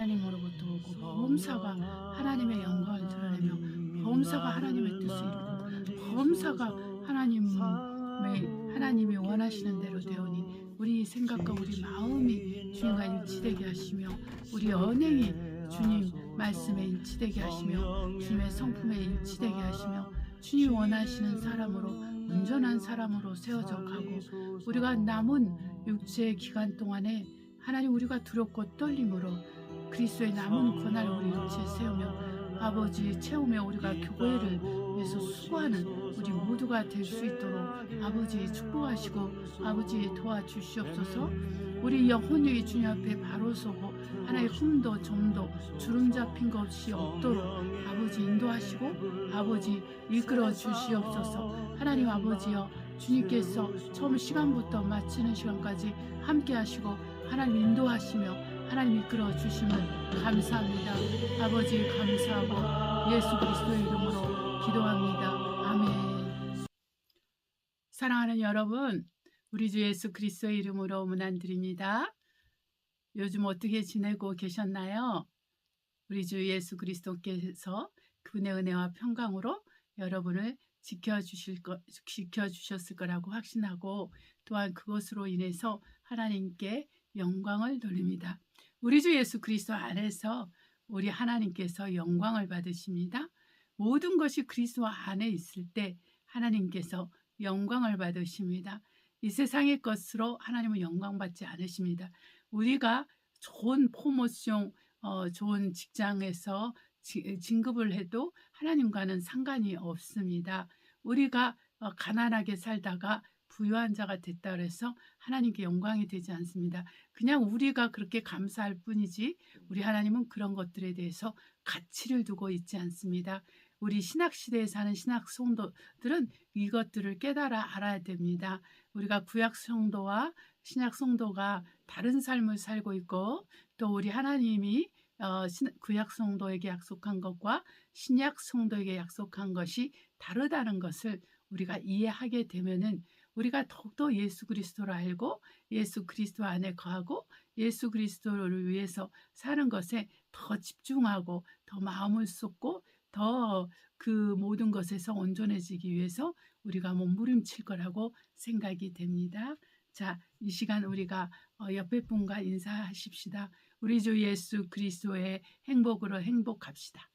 하나님으로부터 오고 범사가 하나님의 영광을 드러내며 범사가 하나님의 뜻을 이루고 범사가 하나님이 원하시는 대로 되오니 우리 생각과 우리 마음이 주님과 일치되게 하시며 우리 언행이 주님 말씀에 일치되게 하시며 주님의 성품에 일치되게 하시며 주님 원하시는 사람으로 온전한 사람으로 세워져 가고 우리가 남은 육체의 기간 동안에 하나님 우리가 두렵고 떨림으로 그리스도의 남은 권한을 우리 육체에 세우며 아버지 채우며 우리가 교회를 위해서 수고하는 우리 모두가 될 수 있도록 아버지 축복하시고 아버지 도와주시옵소서. 우리 영혼이 주님 앞에 바로 서고 하나의 흠도 점도 주름 잡힌 것 없이 없도록 아버지 인도하시고 아버지 이끌어 주시옵소서. 하나님 아버지여 주님께서 처음 시간부터 마치는 시간까지 함께 하시고 하나님 인도하시며 하나님 이끌어 주심을 감사합니다. 아버지 감사하고 예수 그리스도의 이름으로 기도합니다. 아멘. 사랑하는 여러분, 우리 주 예수 그리스도의 이름으로 문안드립니다. 요즘 어떻게 지내고 계셨나요? 우리 주 예수 그리스도께서 그분의 은혜와 평강으로 여러분을 지켜주셨을 거라고 확신하고 또한 그것으로 인해서 하나님께 영광을 돌립니다. 우리 주 예수 그리스도 안에서 우리 하나님께서 영광을 받으십니다. 모든 것이 그리스도 안에 있을 때 하나님께서 영광을 받으십니다. 이 세상의 것으로 하나님은 영광받지 않으십니다. 우리가 좋은 포모션, 좋은 직장에서 진급을 해도 하나님과는 상관이 없습니다. 우리가 가난하게 살다가 부유한 자가 됐다 그래서 하나님께 영광이 되지 않습니다. 그냥 우리가 그렇게 감사할 뿐이지 우리 하나님은 그런 것들에 대해서 가치를 두고 있지 않습니다. 우리 신학시대에 사는 신학 성도들은 이것들을 깨달아 알아야 됩니다. 우리가 구약 성도와 신약 성도가 다른 삶을 살고 있고 또 우리 하나님이 구약 성도에게 약속한 것과 신약 성도에게 약속한 것이 다르다는 것을 우리가 이해하게 되면은 우리가 더욱더 예수 그리스도를 알고 예수 그리스도 안에 거하고 예수 그리스도를 위해서 사는 것에 더 집중하고 더 마음을 쏟고 더 그 모든 것에서 온전해지기 위해서 우리가 몸부림칠 거라고 생각이 됩니다. 자, 이 시간 우리가 옆에 분과 인사하십시다. 우리 주 예수 그리스도의 행복으로 행복합시다.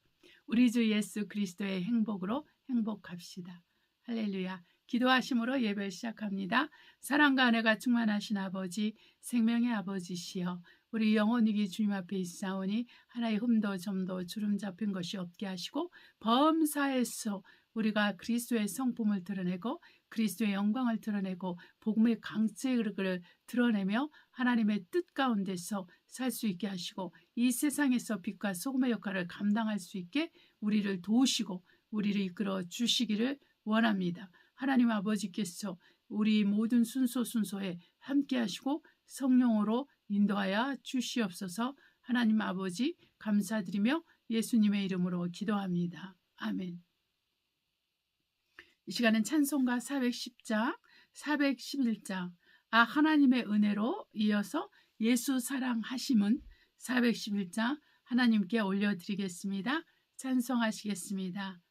우리 주 예수 그리스도의 행복으로 행복합시다. 할렐루야. 기도하심으로 예배를 시작합니다. 사랑과 은혜가 충만하신 아버지, 생명의 아버지시여, 우리 영혼이기 주님 앞에 있사오니 하나의 흠도 점도 주름 잡힌 것이 없게 하시고 범사에서 우리가 그리스도의 성품을 드러내고 그리스도의 영광을 드러내고 복음의 강책을 드러내며 하나님의 뜻 가운데서 살 수 있게 하시고 이 세상에서 빛과 소금의 역할을 감당할 수 있게 우리를 도우시고 우리를 이끌어 주시기를 원합니다. 하나님 아버지께서 우리 모든 순서에 함께 하시고 성령으로 인도하여 주시옵소서. 하나님 아버지 감사드리며 예수님의 이름으로 기도합니다. 아멘. 이 시간은 찬송가 410장, 411장 하나님의 은혜로 이어서 예수 사랑하심은 411장 하나님께 올려드리겠습니다. 찬송하시겠습니다.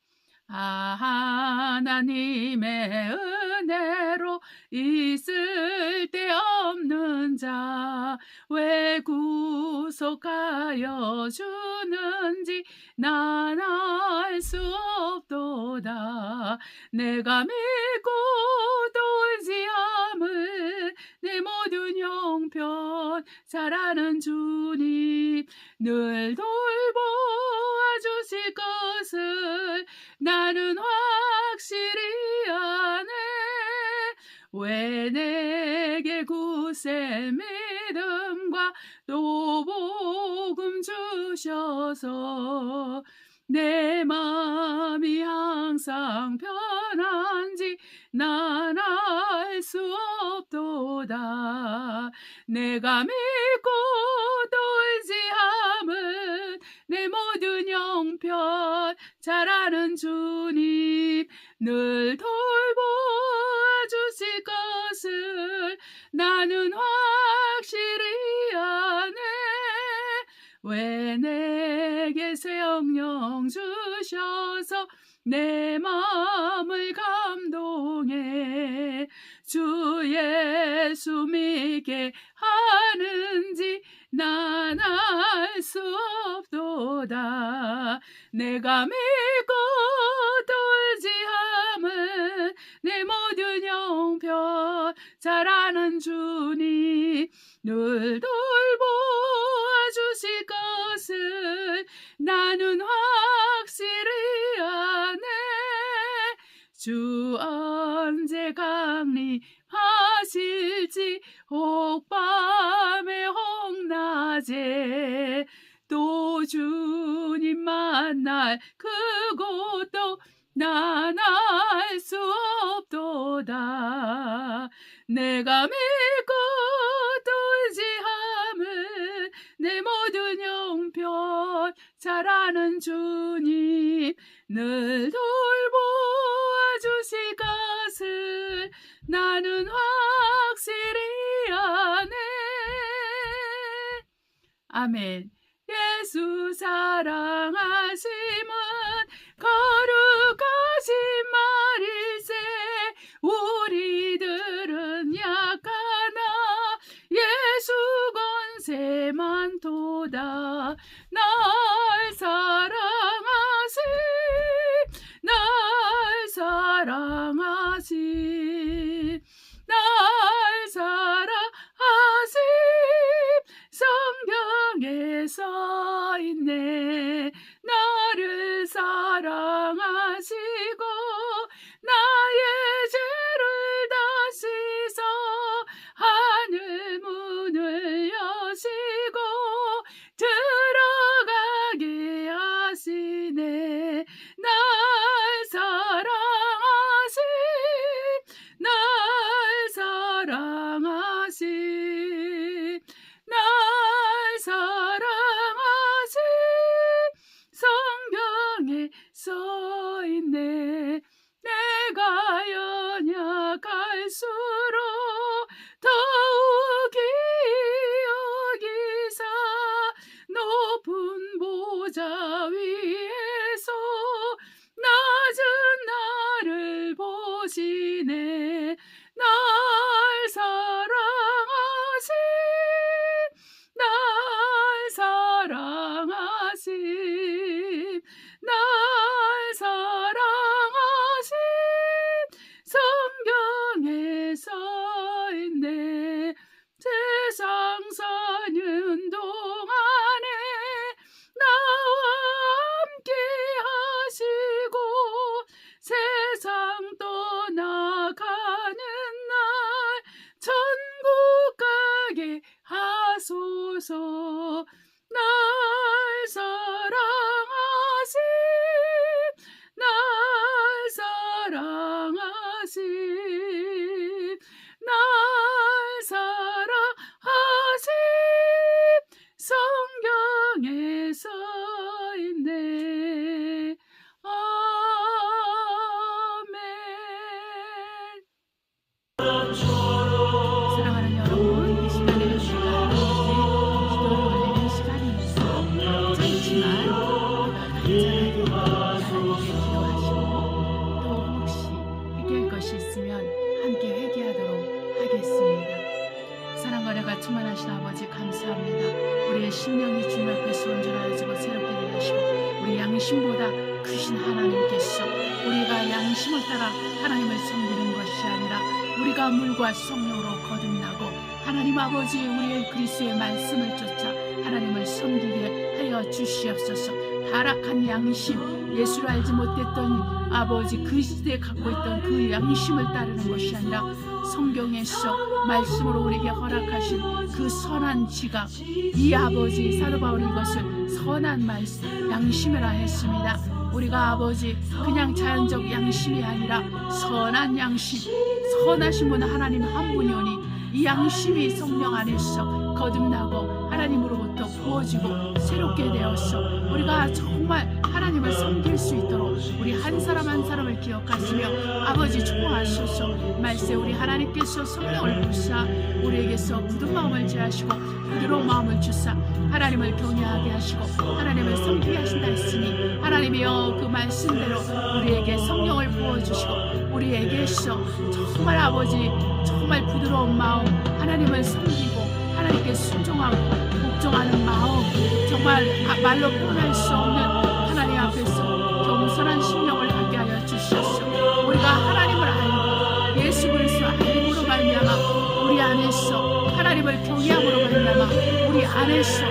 하나님의 은혜로 있을 데 없는 자 왜 구속하여 주는지 난 알 수 없도다. 내가 믿고 돌지 않을 내 모든 형편 잘 아는 주님 늘 돌보아 주실 것을 나는 확실히 아네. 왜 내게 굳센 믿음과 또 복음 주셔서 내 마음이 항상 편한지 난 알 수 없도다. 내가 믿고 돌지 않은 내 모든 형편 잘 아는 주님 늘 돌보아 주실 것을 나는 확실히 아네. 왜 왜 내게 새 영영 주셔서 내 마음을 감동해 주 예수 믿게 하는지 난 알 수 없도다. 내가 믿고 돌지함은 내 모든 형편 잘 아는 주님 늘 돌보아 주실 것을 나는 확실히 아네. 주 언제 강림하실지 혹밤에 혹낮에 또 주님 만날 그곳도 난 알 수 없도다. 내가 믿고 돌지함은 내 모든 형편 잘 아는 주님 늘 돌보아 주실 것을 나는 확실히 아네. 아멘. 예수 사랑하심은 거룩하신 말일세. 우리들은 약하나 예수 권세 많도다. 날 사랑하심 성경에 써있네. 나를 사랑하시고 나의 죄를 다 씻어 하늘 문을 여시고 들어가게 하시네. 날 사랑하심 성경에 써있네. 내가 연약할수록 더욱이 여기사 높은 보좌 위에서 낮은 나를 보시네. 날 사랑하심 성경에 써있네. 세상 사는 동안에 나와 함께 하시고 세상 떠나가는 날 천국 가게 하소서. 날 사랑하심 성경에 써있네. 아멘. 사랑하는 여러분, 이 시간에 우리가 기도를 올리는 시간입니다. 짧지만 우리가 간절하게 기도하시고 또 혹시 회개할 것이 있으면 함께 회개하도록 하겠습니다. 사랑과 은혜가 충만하신 아버지 감사합니다. 우리의 심령이 주님 앞에서 온전하여지고 새롭게 되게 하시고 우리 양심보다 크신 하나님께서 우리가 양심을 따라 하나님을 섬기는 것이 아니라 우리가 물과 성령으로 거듭나고 하나님 아버지 우리의 그리스도의 말씀을 쫓아 하나님을 섬기게 하여 주시옵소서. 타락한 양심, 예수를 알지 못했던 아버지 그 시대에 갖고 있던 그 양심을 따르는 것이 아니라 성경에서 말씀으로 우리에게 허락하신 그 선한 지각, 이 아버지 사도 바울이 이것을 선한 말씀, 양심이라 했습니다. 우리가 아버지 그냥 자연적 양심이 아니라 선한 양심, 선하신 분은 하나님 한 분이오니 이 양심이 성령 안에서 거듭나고 하나님으로부터 부어지고 새롭게 되었어. 우리가 정말 하나님 하나님을 섬길 수 있도록 우리 한 사람 한 사람을 기억하시며 아버지 축복하소서. 말세 우리 하나님께서 성령을 부사 우리에게서 굳은 마음을 제하시고 부드러운 마음을 주사 하나님을 경외하게 하시고 하나님을 섬기게 하신다 했으니 하나님이여 그 말씀대로 우리에게 성령을 부어주시고 우리에게서 정말 아버지 정말 부드러운 마음 하나님을 섬기고 하나님께 순종하고 복종하는 마음 정말 말로 표현할 수 없는 하나님 앞에서 겸손한 심령을 갖게 하여 주시옵소서. 우리가 하나님을 알고 예수 그리스도 알므로 말미암아 우리 안에서 하나님을 경외함으로 말미암아 우리 안에서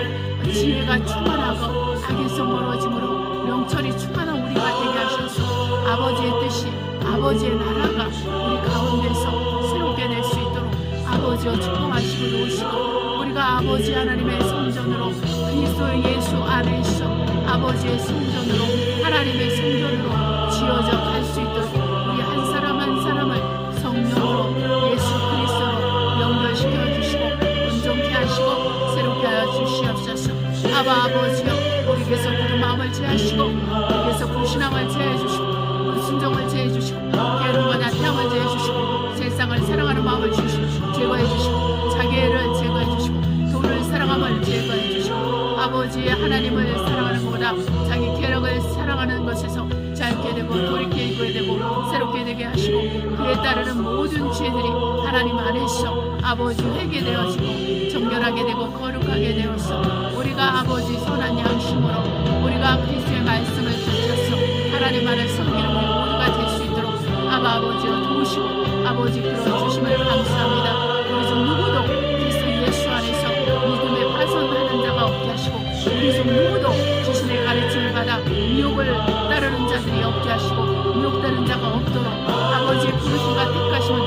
지혜가 충만하고 악에서 멀어짐으로 명철이 충만한 우리가 되게 하셔서 아버지의 뜻이 아버지의 나라가 우리 가운데서 새롭게 될 수 있도록 아버지여 축복하시고 놓으시고 우리가 아버지 하나님의 성전으로 그리스도 예수 안에 있어 아버지의 성전으로 하나님의 성전으로 지어져 갈 수 있도록 우리 한 사람 한 사람을 성령으로 예수 그리스도로 연결시켜 주시고 온전케 하시고 새롭게 하여 주시옵소서. 아바 아버지여 우리께서 굳은 마음을 제하시고 우리께서 불신앙을 제해 주시고 불순종을 제해 주시고 게으름과 나태함을 제해 주시고 세상을 사랑하는 마음을 주시고 제거해 주시고 자기를 제거해 주시고 돈을 사랑함을 제거해 주시고 아버지의 하나님을 사랑하는 것보다 자기 계력을 사랑하는 것에서 짧게 되고 돌이키게 되고 새롭게 되게 하시고 그에 따르는 모든 죄들이 하나님 안에서 아버지 회개되어지고 정결하게 되고 거룩하게 되어서 우리가 아버지 선한 양심으로 우리가 그리스도의 말씀을 붙여서 하나님 안을 섬기는 우리 모두가 될 수 있도록 아버지여 도우시고 아버지 끌어주심을 감사합니다. 우리 중 누구도 그리스도 예수 안에서 믿음에 파손하는 자가 없게 하시고 우리 중 누구도 주신의 가르침을 받아 미혹을 따르는 자들이 없게 하시고 미혹되는 자가 없도록 아버지의 부르심과 택하심을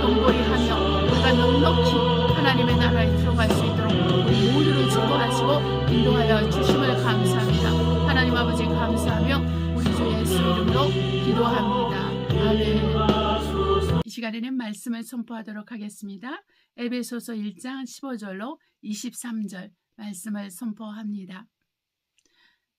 경고히 하며 우리가 넉넉히 하나님의 나라에 들어갈 수 있도록 우리 모두를 축복하시고 인도하여 주심을 감사합니다. 하나님 아버지 감사하며 우리 주 예수 이름으로 기도합니다. 아멘. 이 시간에는 말씀을 선포하도록 하겠습니다. 에베소서 1장 15절로 23절 말씀을 선포합니다.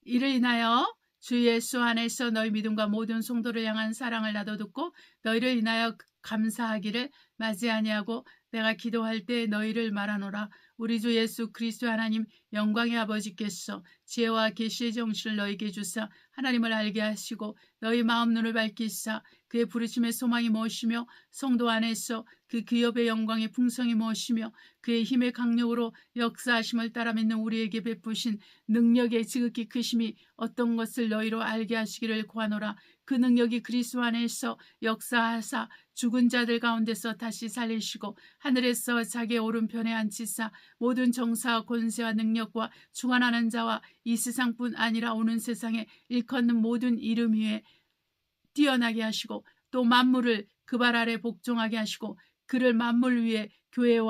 이를 인하여 주 예수 안에서 너희 믿음과 모든 성도를 향한 사랑을 나도 듣고 너희를 인하여 감사하기를 마지 아니하고 내가 기도할 때 너희를 말하노라. 우리 주 예수 그리스도 하나님 영광의 아버지께서 지혜와 계시의 정신을 너희에게 주사 하나님을 알게 하시고 너희 마음 눈을 밝히사 그의 부르심의 소망이 무엇이며 성도 안에서 그 기업의 영광의 풍성이 무엇이며 그의 힘의 강력으로 역사하심을 따라 믿는 우리에게 베푸신 능력의 지극히 크심이 어떤 것을 너희로 알게 하시기를 구하노라. 그 능력이 그리스도 안에서 역사하사 죽은 자들 가운데서 다시 살리시고 하늘에서 자기의 오른편에 앉히사 모든 정사와 권세와 능력과 주관하는 자와 이 세상뿐 아니라 오는 세상에 일컫는 모든 이름 위에 뛰어나게 하시고 또 만물을 그 발 아래 복종하게 하시고 그를 만물 위에 교회의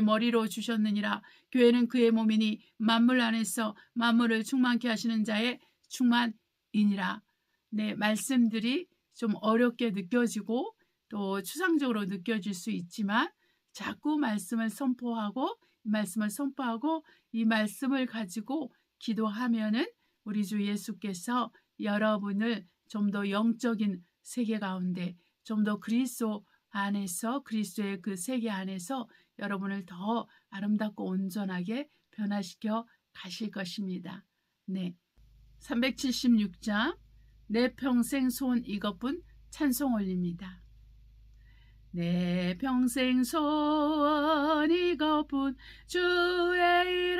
머리로 주셨느니라. 교회는 그의 몸이니 만물 안에서 만물을 충만케 하시는 자의 충만이니라. 네, 말씀들이 좀 어렵게 느껴지고 또 추상적으로 느껴질 수 있지만 자꾸 말씀을 선포하고 이 말씀을 가지고 기도하면은 우리 주 예수께서 여러분을 좀 더 영적인 세계 가운데 좀 더 그리스도 안에서 그리스도의 그 세계 안에서 여러분을 더 아름답고 온전하게 변화시켜 가실 것입니다. 네, 376장 내 평생 소원 이것뿐 찬송 올립니다. 내 평생 소원 이것뿐 주의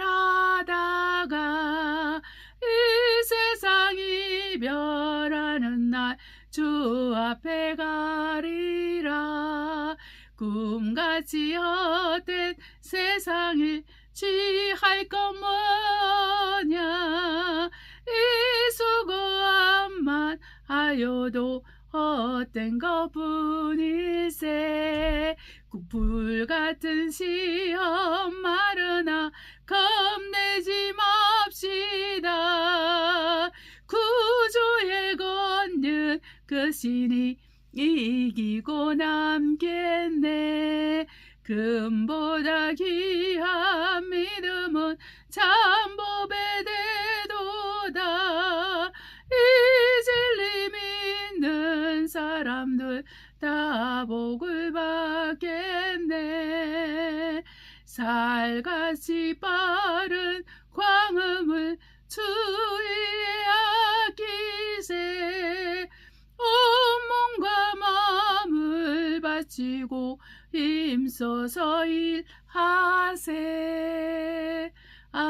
일하다가 이 세상 이별하는 날 주 앞에 가리라. 꿈같이 헛된 세상을 취할 것 뭐냐. 이 수고함만 하여도 헛된 것뿐일세. 불같은 시험 마르나 겁내지 맙시다. 구주의 권능 그 신이 이기고 남겠네. 금보다 귀한 믿음은 참법에 같이 빠른 광음을 주위에 아끼세. 온 몸과 마음을 바치고 힘써서 일하세. 아멘.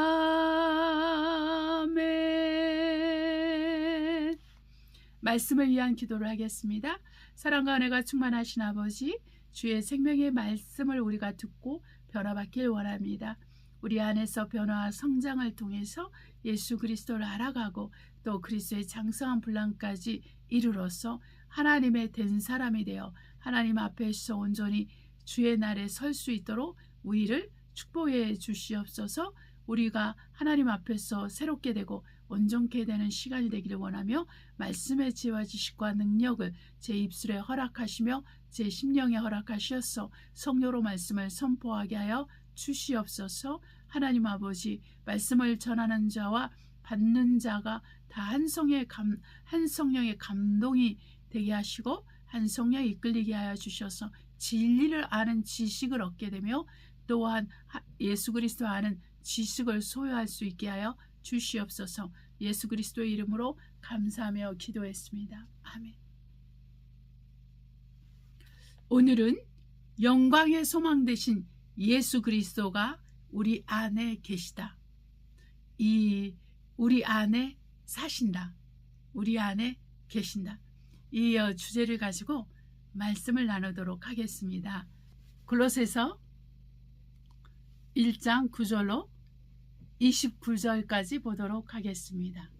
말씀을 위한 기도를 하겠습니다. 사랑과 은혜가 충만하신 아버지, 주의 생명의 말씀을 우리가 듣고 변화받길 원합니다. 우리 안에서 변화와 성장을 통해서 예수 그리스도를 알아가고 또 그리스도의 장성한 분량까지 이르러서 하나님의 된 사람이 되어 하나님 앞에서 온전히 주의 날에 설 수 있도록 우리를 축복해 주시옵소서. 우리가 하나님 앞에서 새롭게 되고 온전케 되는 시간이 되기를 원하며 말씀의 지혜와 지식과 능력을 제 입술에 허락하시며 제 심령에 허락하시어서 성령으로 말씀을 선포하게 하여 주시옵소서. 하나님 아버지, 말씀을 전하는 자와 받는 자가 다 한 성령의 감동이 되게 하시고 한 성령에 이끌리게 하여 주셔서 진리를 아는 지식을 얻게 되며 또한 예수 그리스도 아는 지식을 소유할 수 있게 하여 주시옵소서. 예수 그리스도의 이름으로 감사하며 기도했습니다. 아멘. 오늘은 영광의 소망 되신 예수 그리스도가 우리 안에 계시다. 우리 안에 사신다. 우리 안에 계신다. 이 주제를 가지고 말씀을 나누도록 하겠습니다. 골로새서 1장 9절로 29절까지 보도록 하겠습니다.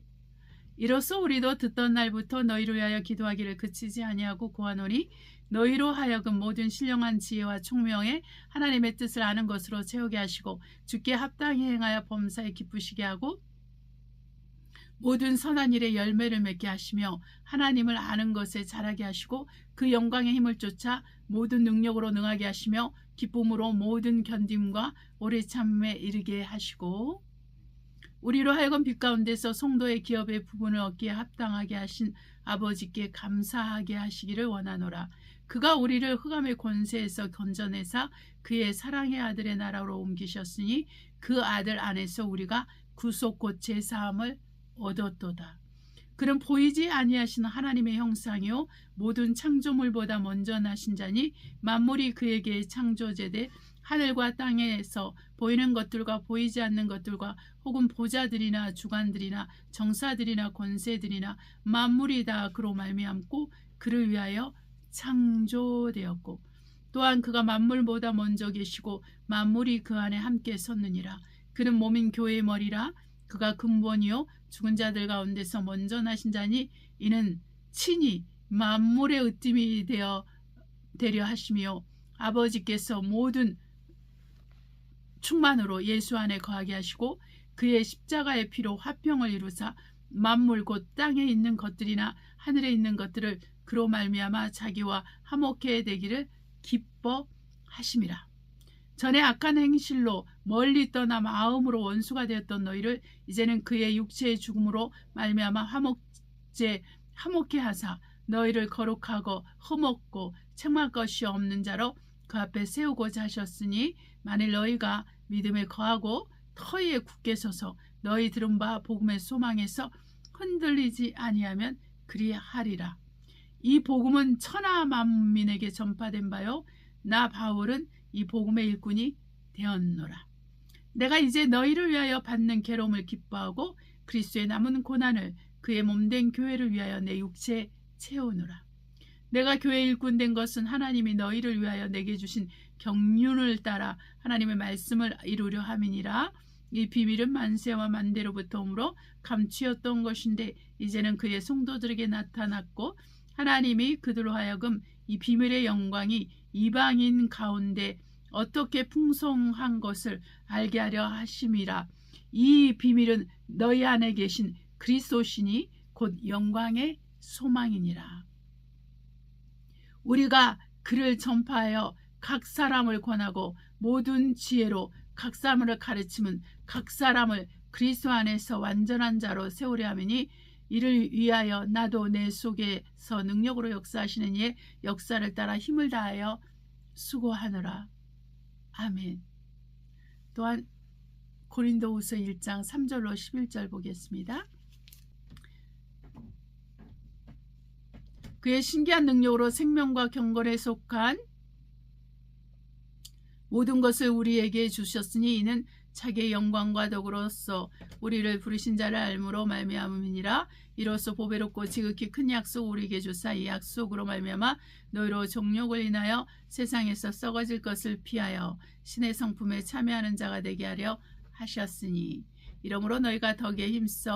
이로써 우리도 듣던 날부터 너희를 위하여 기도하기를 그치지 아니하고 구하노니 너희로 하여금 모든 신령한 지혜와 총명에 하나님의 뜻을 아는 것으로 채우게 하시고 주께 합당히 행하여 범사에 기쁘시게 하고 모든 선한 일에 열매를 맺게 하시며 하나님을 아는 것에 자라게 하시고 그 영광의 힘을 쫓아 모든 능력으로 능하게 하시며 기쁨으로 모든 견딤과 오래 참음에 이르게 하시고 우리로 하여금 빛 가운데서 성도의 기업의 부분을 얻기에 합당하게 하신 아버지께 감사하게 하시기를 원하노라. 그가 우리를 흑암의 권세에서 건져내사 그의 사랑의 아들의 나라로 옮기셨으니 그 아들 안에서 우리가 구속 곧 제사함을 얻었도다. 그는 보이지 아니하시는 하나님의 형상이요 모든 창조물보다 먼저 나신 자니 만물이 그에게 창조제되 하늘과 땅에서 보이는 것들과 보이지 않는 것들과 혹은 보좌들이나 주관들이나 정사들이나 권세들이나 만물이 다 그로 말미암고 그를 위하여 창조되었고 또한 그가 만물보다 먼저 계시고 만물이 그 안에 함께 섰느니라. 그는 몸인 교회의 머리라. 그가 근본이요 죽은 자들 가운데서 먼저 나신 자니 이는 친히 만물의 으뜸이 되려 하시며 아버지께서 모든 충만으로 예수 안에 거하게 하시고 그의 십자가의 피로 화평을 이루사 만물 곧 땅에 있는 것들이나 하늘에 있는 것들을 그로 말미암아 자기와 화목해 되기를 기뻐하심이라. 전에 악한 행실로 멀리 떠나 마음으로 원수가 되었던 너희를 이제는 그의 육체의 죽음으로 말미암아 화목해 하사 너희를 거룩하고 흠없고 책망할 것이 없는 자로 그 앞에 세우고자 하셨으니 만일 너희가 믿음에 거하고 터위에 굳게 서서 너희 들은 바 복음의 소망에서 흔들리지 아니하면 그리하리라. 이 복음은 천하 만민에게 전파된 바요 나 바울은 이 복음의 일꾼이 되었노라. 내가 이제 너희를 위하여 받는 괴로움을 기뻐하고 그리스도의 남은 고난을 그의 몸된 교회를 위하여 내 육체에 채우노라. 내가 교회 일꾼 된 것은 하나님이 너희를 위하여 내게 주신 경륜을 따라 하나님의 말씀을 이루려 함이니라. 이 비밀은 만세와 만대로부터 오므로 감추었던 것인데 이제는 그의 성도들에게 나타났고 하나님이 그들로 하여금 이 비밀의 영광이 이방인 가운데 어떻게 풍성한 것을 알게 하려 하심이라. 이 비밀은 너희 안에 계신 그리스도시니 곧 영광의 소망이니라. 우리가 그를 전파하여 각 사람을 권하고 모든 지혜로 각 사람을 가르치면 각 사람을 그리스도 안에서 완전한 자로 세우려 하미니 이를 위하여 나도 내 속에서 능력으로 역사하시는 이의 역사를 따라 힘을 다하여 수고하노라. 아멘. 또한 고린도후서 1장 3절로 11절 보겠습니다. 그의 신기한 능력으로 생명과 경건에 속한 모든 것을 우리에게 주셨으니 이는 자기의 영광과 덕으로서 우리를 부르신 자를 알므로 말미암음이니라. 이로써 보배롭고 지극히 큰 약속 우리에게 주사 이 약속으로 말미암아 너희로 정욕을 인하여 세상에서 썩어질 것을 피하여 신의 성품에 참여하는 자가 되게 하려 하셨으니 이러므로 너희가 더욱 힘써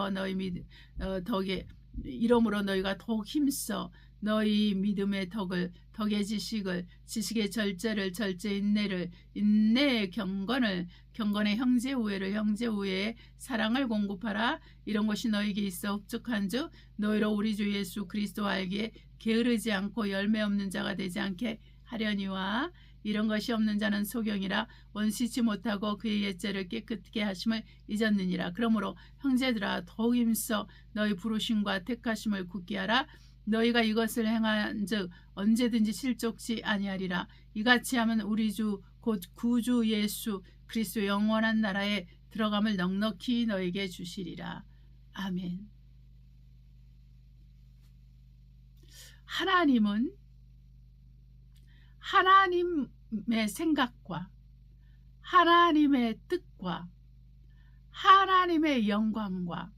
너희 믿음의 덕을, 덕의 지식을, 지식의 절제를, 절제의 인내를, 인내의 경건을, 경건의 형제 우애를, 형제 우애의 사랑을 공급하라. 이런 것이 너희에게 있어 흡족한즉 너희로 우리 주 예수 그리스도 알기에 게으르지 않고 열매 없는 자가 되지 않게 하려니와. 이런 것이 없는 자는 소경이라 원시치 못하고 그의 옛죄를 깨끗게 하심을 잊었느니라. 그러므로 형제들아 더욱 힘써 너희 부르심과 택하심을 굳게 하라. 너희가 이것을 행한즉 언제든지 실족치 아니하리라. 이같이 하면 우리 주 곧 구주 예수 그리스도 영원한 나라에 들어감을 넉넉히 너희에게 주시리라. 아멘. 하나님은 하나님의 생각과 하나님의 뜻과 하나님의 영광과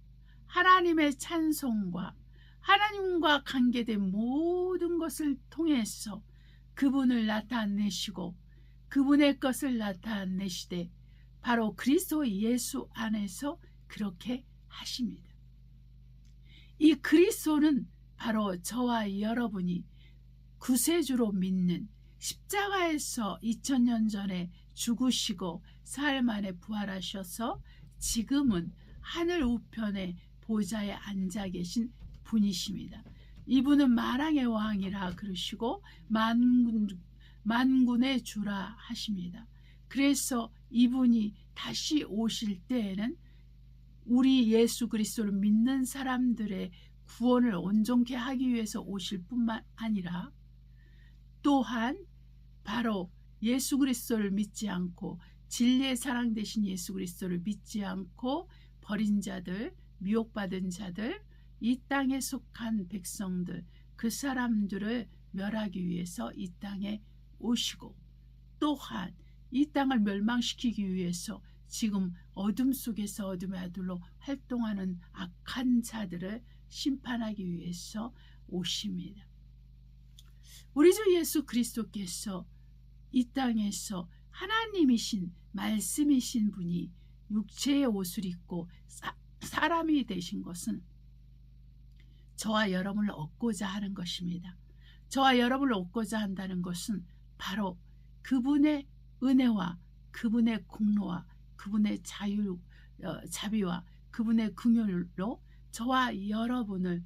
하나님의 찬송과 하나님과 관계된 모든 것을 통해서 그분을 나타내시고 그분의 것을 나타내시되 바로 그리스도 예수 안에서 그렇게 하십니다. 이 그리스도는 바로 저와 여러분이 구세주로 믿는 십자가에서 2000년 전에 죽으시고 사흘 만에 부활하셔서 지금은 하늘 우편의 보좌에 앉아 계신 분이십니다. 이분은 만왕의 왕이라 그러시고 만군의 주라 하십니다. 그래서 이분이 다시 오실 때에는 우리 예수 그리스도를 믿는 사람들의 구원을 온전케 하기 위해서 오실 뿐만 아니라 또한 바로 예수 그리스도를 믿지 않고 진리의 사랑 되신 예수 그리스도를 믿지 않고 버린 자들, 미혹받은 자들, 이 땅에 속한 백성들, 그 사람들을 멸하기 위해서 이 땅에 오시고 또한 이 땅을 멸망시키기 위해서 지금 어둠 속에서 어둠의 아들로 활동하는 악한 자들을 심판하기 위해서 오십니다. 우리 주 예수 그리스도께서 이 땅에서 하나님이신 말씀이신 분이 육체의 옷을 입고 사람이 되신 것은 저와 여러분을 얻고자 하는 것입니다. 저와 여러분을 얻고자 한다는 것은 바로 그분의 은혜와 그분의 공로와 그분의 자비와 그분의 긍휼로 저와 여러분을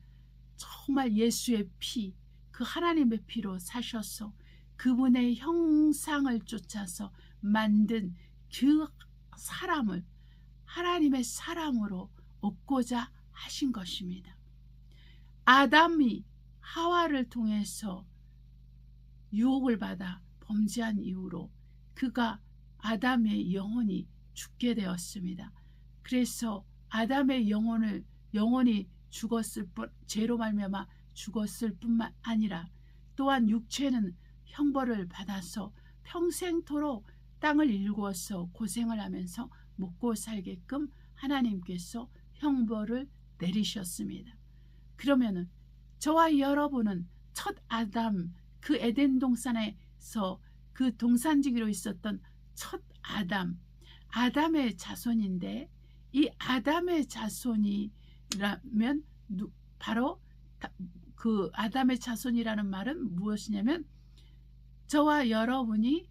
정말 예수의 피, 그 하나님의 피로 사셔서 그분의 형상을 쫓아서 만든 그 사람을 하나님의 사람으로 얻고자 하신 것입니다. 아담이 하와를 통해서 유혹을 받아 범죄한 이후로 그가 아담의 영혼이 죽게 되었습니다. 그래서 아담의 영혼이 죄로 말미암아 죽었을 뿐만 아니라 또한 육체는 형벌을 받아서 평생토록 땅을 일구어서 고생을 하면서 먹고 살게끔 하나님께서 형벌을 내리셨습니다. 그러면은 저와 여러분은 첫 아담, 그 에덴 동산에서 그 동산지기로 있었던 첫 아담의 자손인데, 이 아담의 자손이라면 바로 그 아담의 자손이라는 말은 무엇이냐면 저와 여러분이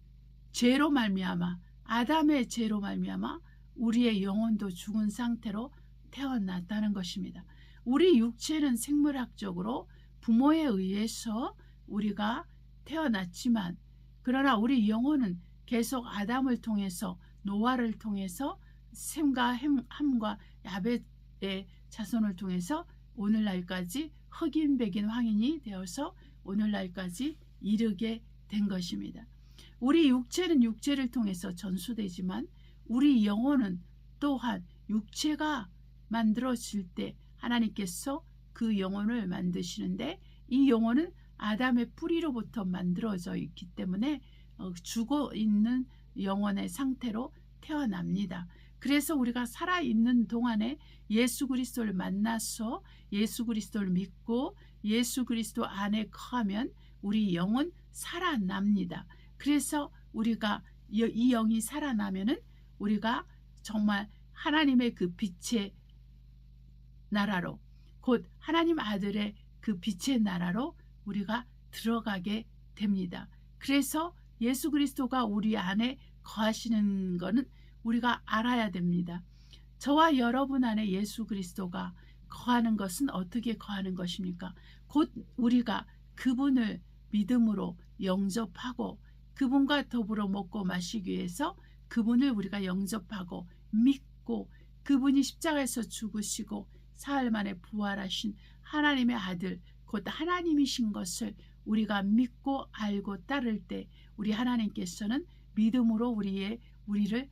죄로 말미암아, 아담의 죄로 말미암아 우리의 영혼도 죽은 상태로 태어났다는 것입니다. 우리 육체는 생물학적으로 부모에 의해서 우리가 태어났지만, 그러나 우리 영혼은 계속 아담을 통해서, 노아를 통해서, 셈과 함과 야벳의 자손을 통해서 오늘날까지 흑인 백인 황인이 되어서 오늘날까지 이르게 된 것입니다. 우리 육체는 육체를 통해서 전수되지만 우리 영혼은 또한 육체가 만들어질 때 하나님께서 그 영혼을 만드시는데, 이 영혼은 아담의 뿌리로부터 만들어져 있기 때문에 죽어 있는 영혼의 상태로 태어납니다. 그래서 우리가 살아있는 동안에 예수 그리스도를 만나서 예수 그리스도를 믿고 예수 그리스도 안에 거하면 우리 영은 살아납니다. 그래서 우리가 이 영이 살아나면은 우리가 정말 하나님의 그 빛의 나라로, 곧 하나님 아들의 그 빛의 나라로 우리가 들어가게 됩니다. 그래서 예수 그리스도가 우리 안에 거하시는 것은 우리가 알아야 됩니다. 저와 여러분 안에 예수 그리스도가 거하는 것은 어떻게 거하는 것입니까? 곧 우리가 그분을 믿음으로 영접하고 그분과 더불어 먹고 마시기 위해서 그분을 우리가 영접하고 믿고 그분이 십자가에서 죽으시고 사흘 만에 부활하신 하나님의 아들 곧 하나님이신 것을 우리가 믿고 알고 따를 때 우리 하나님께서는 믿음으로 우리를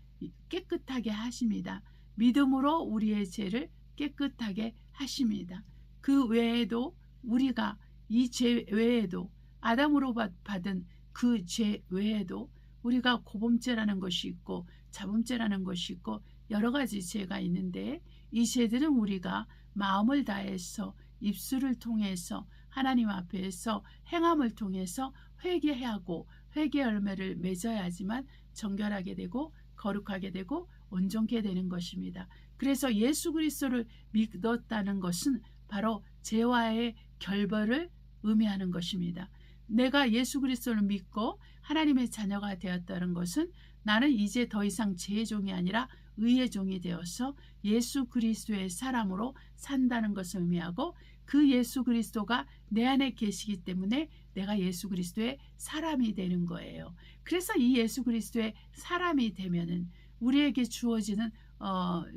깨끗하게 하십니다. 믿음으로 우리의 죄를 깨끗하게 하십니다. 그 외에도 우리가 이 죄 외에도 아담으로 받은 그 죄 외에도 우리가 고범죄라는 것이 있고 자범죄라는 것이 있고 여러 가지 죄가 있는데, 이 죄들은 우리가 마음을 다해서 입술을 통해서 하나님 앞에서 행함을 통해서 회개하고 회개 열매를 맺어야지만 정결하게 되고 거룩하게 되고 온전케 되는 것입니다. 그래서 예수 그리스도를 믿었다는 것은 바로 죄와의 결별을 의미하는 것입니다. 내가 예수 그리스도를 믿고 하나님의 자녀가 되었다는 것은 나는 이제 더 이상 죄의 종이 아니라 의의 종이 되어서 예수 그리스도의 사람으로 산다는 것을 의미하고, 그 예수 그리스도가 내 안에 계시기 때문에 내가 예수 그리스도의 사람이 되는 거예요. 그래서 이 예수 그리스도의 사람이 되면은 우리에게 주어지는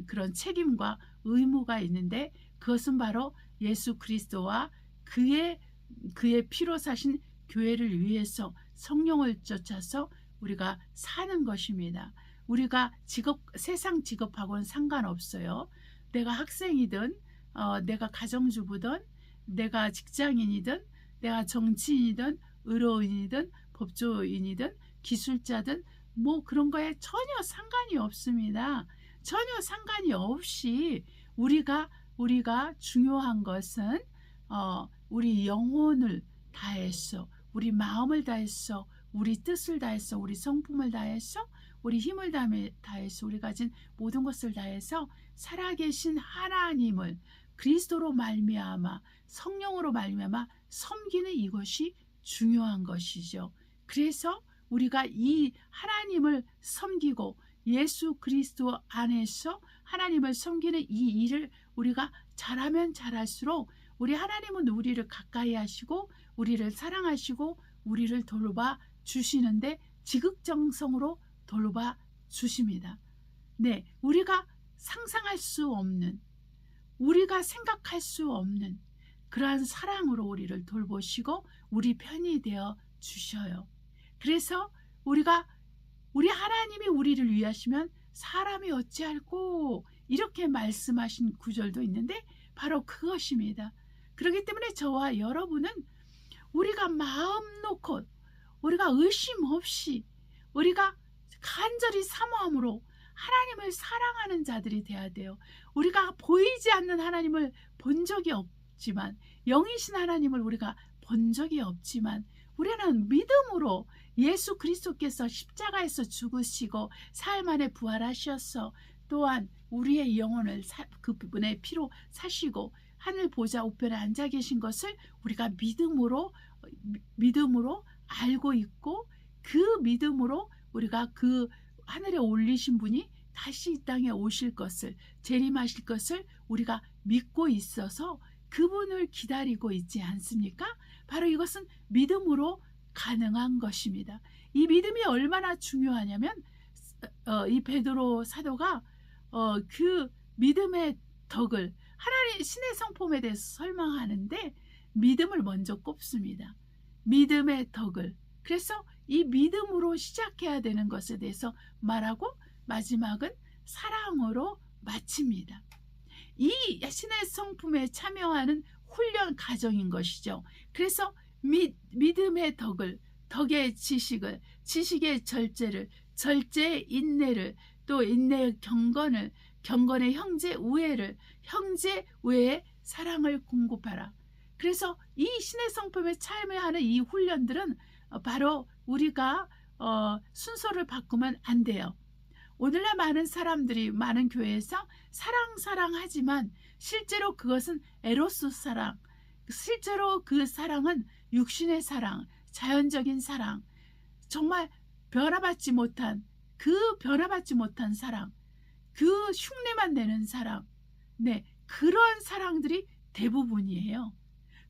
그런 책임과 의무가 있는데, 그것은 바로 예수 그리스도와 그의 피로 사신 교회를 위해서 성령을 쫓아서 우리가 사는 것입니다. 우리가 세상 직업하고는 상관없어요. 내가 학생이든 내가 가정주부든 내가 직장인이든 내가 정치인이든 의료인이든 법조인이든 기술자든 뭐 그런 거에 전혀 상관이 없습니다. 전혀 상관이 없이 우리가 중요한 것은 우리 영혼을 다해서 우리 마음을 다해서 우리 뜻을 다해서 우리 성품을 다해서 우리 힘을 다해서 우리 가진 모든 것을 다해서 살아계신 하나님을 그리스도로 말미암아 성령으로 말미암아 섬기는 이것이 중요한 것이죠. 그래서 우리가 이 하나님을 섬기고 예수 그리스도 안에서 하나님을 섬기는 이 일을 우리가 잘하면 잘할수록 우리 하나님은 우리를 가까이 하시고 우리를 사랑하시고 우리를 돌봐 주시는데 지극정성으로 돌봐 주십니다. 네, 우리가 상상할 수 없는, 우리가 생각할 수 없는 그러한 사랑으로 우리를 돌보시고 우리 편이 되어 주셔요. 그래서 우리 하나님이 우리를 위하시면 사람이 어찌할꼬, 이렇게 말씀하신 구절도 있는데 바로 그것입니다. 그렇기 때문에 저와 여러분은 우리가 마음 놓고 우리가 의심 없이 우리가 간절히 사모함으로 하나님을 사랑하는 자들이 돼야 돼요. 우리가 보이지 않는 하나님을 본 적이 없지만, 영이신 하나님을 우리가 본 적이 없지만 우리는 믿음으로 예수 그리스도께서 십자가에서 죽으시고 사흘 만에 부활하셔서 또한 우리의 영혼을 그분의 피로 사시고 하늘 보좌 우편에 앉아 계신 것을 우리가 믿음으로 알고 있고, 그 믿음으로 우리가 그 하늘에 올리신 분이 다시 이 땅에 오실 것을, 재림하실 것을 우리가 믿고 있어서 그분을 기다리고 있지 않습니까? 바로 이것은 믿음으로 가능한 것입니다. 이 믿음이 얼마나 중요하냐면 이 베드로 사도가 그 믿음의 덕을 하나님 신의 성품에 대해서 설명하는데 믿음을 먼저 꼽습니다. 믿음의 덕을. 그래서 이 믿음으로 시작해야 되는 것에 대해서 말하고 마지막은 사랑으로 마칩니다. 이 신의 성품에 참여하는 훈련 과정인 것이죠. 그래서 믿음의 덕의 지식을, 지식의 절제를, 절제의 인내를, 또 인내의 경건을, 경건의 형제 우애를, 형제 우애의 사랑을 공급하라. 그래서 이 신의 성품에 참여하는 이 훈련들은 바로 우리가 순서를 바꾸면 안 돼요. 오늘날 많은 사람들이 많은 교회에서 사랑하지만 실제로 그것은 에로스 사랑, 실제로 그 사랑은 육신의 사랑, 자연적인 사랑, 정말 변화받지 못한 사랑, 그 흉내만 내는 사랑, 네, 그런 사랑들이 대부분이에요.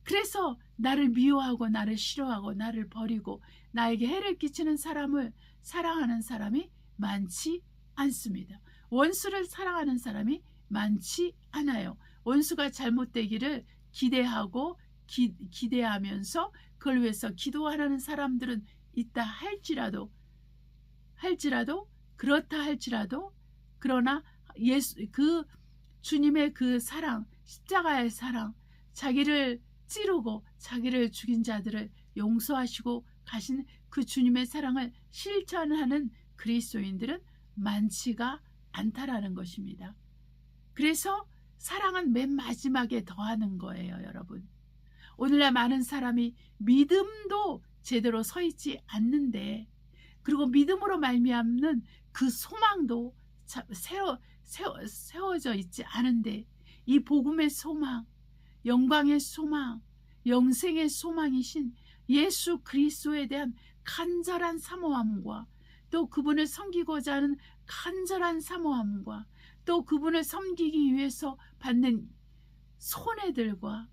그래서 나를 미워하고 나를 싫어하고 나를 버리고 나에게 해를 끼치는 사람을 사랑하는 사람이 많지 않습니다. 원수를 사랑하는 사람이 많지 않아요. 원수가 잘못되기를 기대하고 기대하면서 그걸 위해서 기도하는 사람들은 있다 그렇다 할지라도 그러나 그 주님의 그 사랑, 십자가의 사랑, 자기를 찌르고 자기를 죽인 자들을 용서하시고 가신 그 주님의 사랑을 실천하는 그리스도인들은 많지가 않다라는 것입니다. 그래서 사랑은 맨 마지막에 더하는 거예요, 여러분. 오늘날 많은 사람이 믿음도 제대로 서 있지 않는데, 그리고 믿음으로 말미암는 그 소망도 세워져 있지 않은데, 이 복음의 소망, 영광의 소망, 영생의 소망이신 예수 그리스도에 대한 간절한 사모함과 또 그분을 섬기고자 하는 간절한 사모함과 또 그분을 섬기기 위해서 받는 손해들과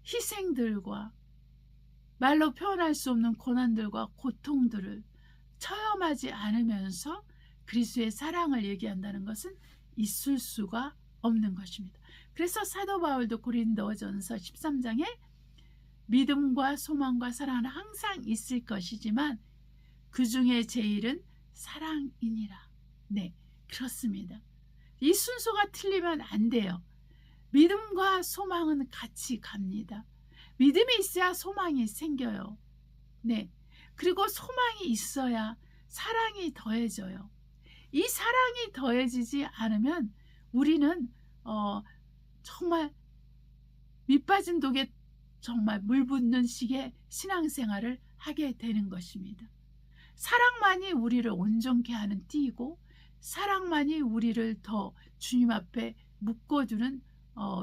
희생들과 말로 표현할 수 없는 고난들과 고통들을 체험하지 않으면서 그리스도의 사랑을 얘기한다는 것은 있을 수가 없는 것입니다. 그래서 사도 바울도 고린도전서 13장에 믿음과 소망과 사랑은 항상 있을 것이지만 그 중에 제일은 사랑이니라. 네, 그렇습니다. 이 순서가 틀리면 안 돼요. 믿음과 소망은 같이 갑니다. 믿음이 있어야 소망이 생겨요. 네, 그리고 소망이 있어야 사랑이 더해져요. 이 사랑이 더해지지 않으면 우리는 정말 밑빠진 독에 정말 물 붓는 식의 신앙생활을 하게 되는 것입니다. 사랑만이 우리를 온전케 하는 띠이고 사랑만이 우리를 더 주님 앞에 묶어주는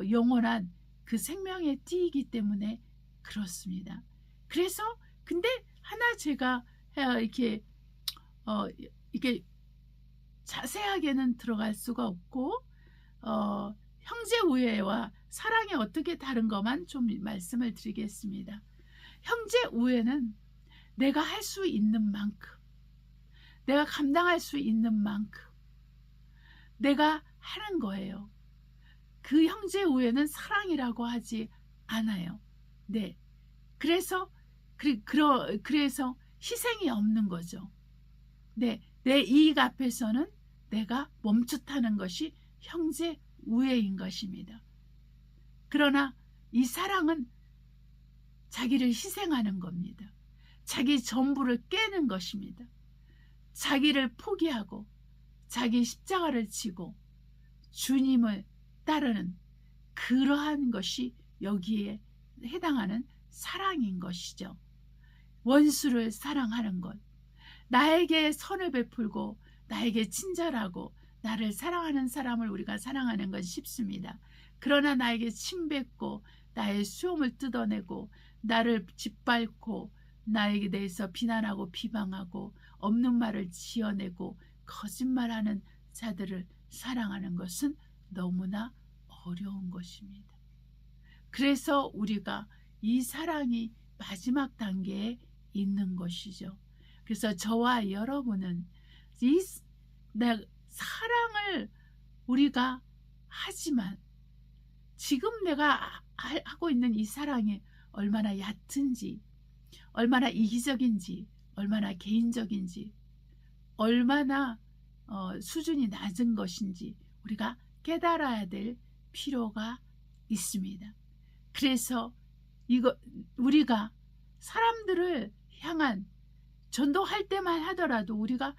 영원한 그 생명의 띠이기 때문에 그렇습니다. 그래서 근데 하나 제가 이렇게 자세하게는 들어갈 수가 없고 형제 우애와 사랑이 어떻게 다른 것만 좀 말씀을 드리겠습니다. 형제 우애는 내가 할 수 있는 만큼, 내가 감당할 수 있는 만큼 내가 하는 거예요. 그 형제 우애는 사랑이라고 하지 않아요. 네, 그래서 희생이 없는 거죠. 네, 내 이익 앞에서는 내가 멈칫하는 것이 형제 우애인 것입니다. 그러나 이 사랑은 자기를 희생하는 겁니다. 자기 전부를 깨는 것입니다. 자기를 포기하고 자기 십자가를 지고 주님을 따르는 그러한 것이 여기에 해당하는 사랑인 것이죠. 원수를 사랑하는 것, 나에게 선을 베풀고 나에게 친절하고 나를 사랑하는 사람을 우리가 사랑하는 건 쉽습니다. 그러나 나에게 침뱉고 나의 수염을 뜯어내고 나를 짓밟고 나에게 대해서 비난하고 비방하고 없는 말을 지어내고 거짓말하는 자들을 사랑하는 것은 너무나 어려운 것입니다. 그래서 우리가 이 사랑이 마지막 단계에 있는 것이죠. 그래서 저와 여러분은 이 사랑을 우리가 하지만 지금 내가 하고 있는 이 사랑이 얼마나 얕은지, 얼마나 이기적인지, 얼마나 개인적인지, 얼마나 수준이 낮은 것인지 우리가 깨달아야 될 필요가 있습니다. 그래서 우리가 사람들을 향한 전도할 때만 하더라도 우리가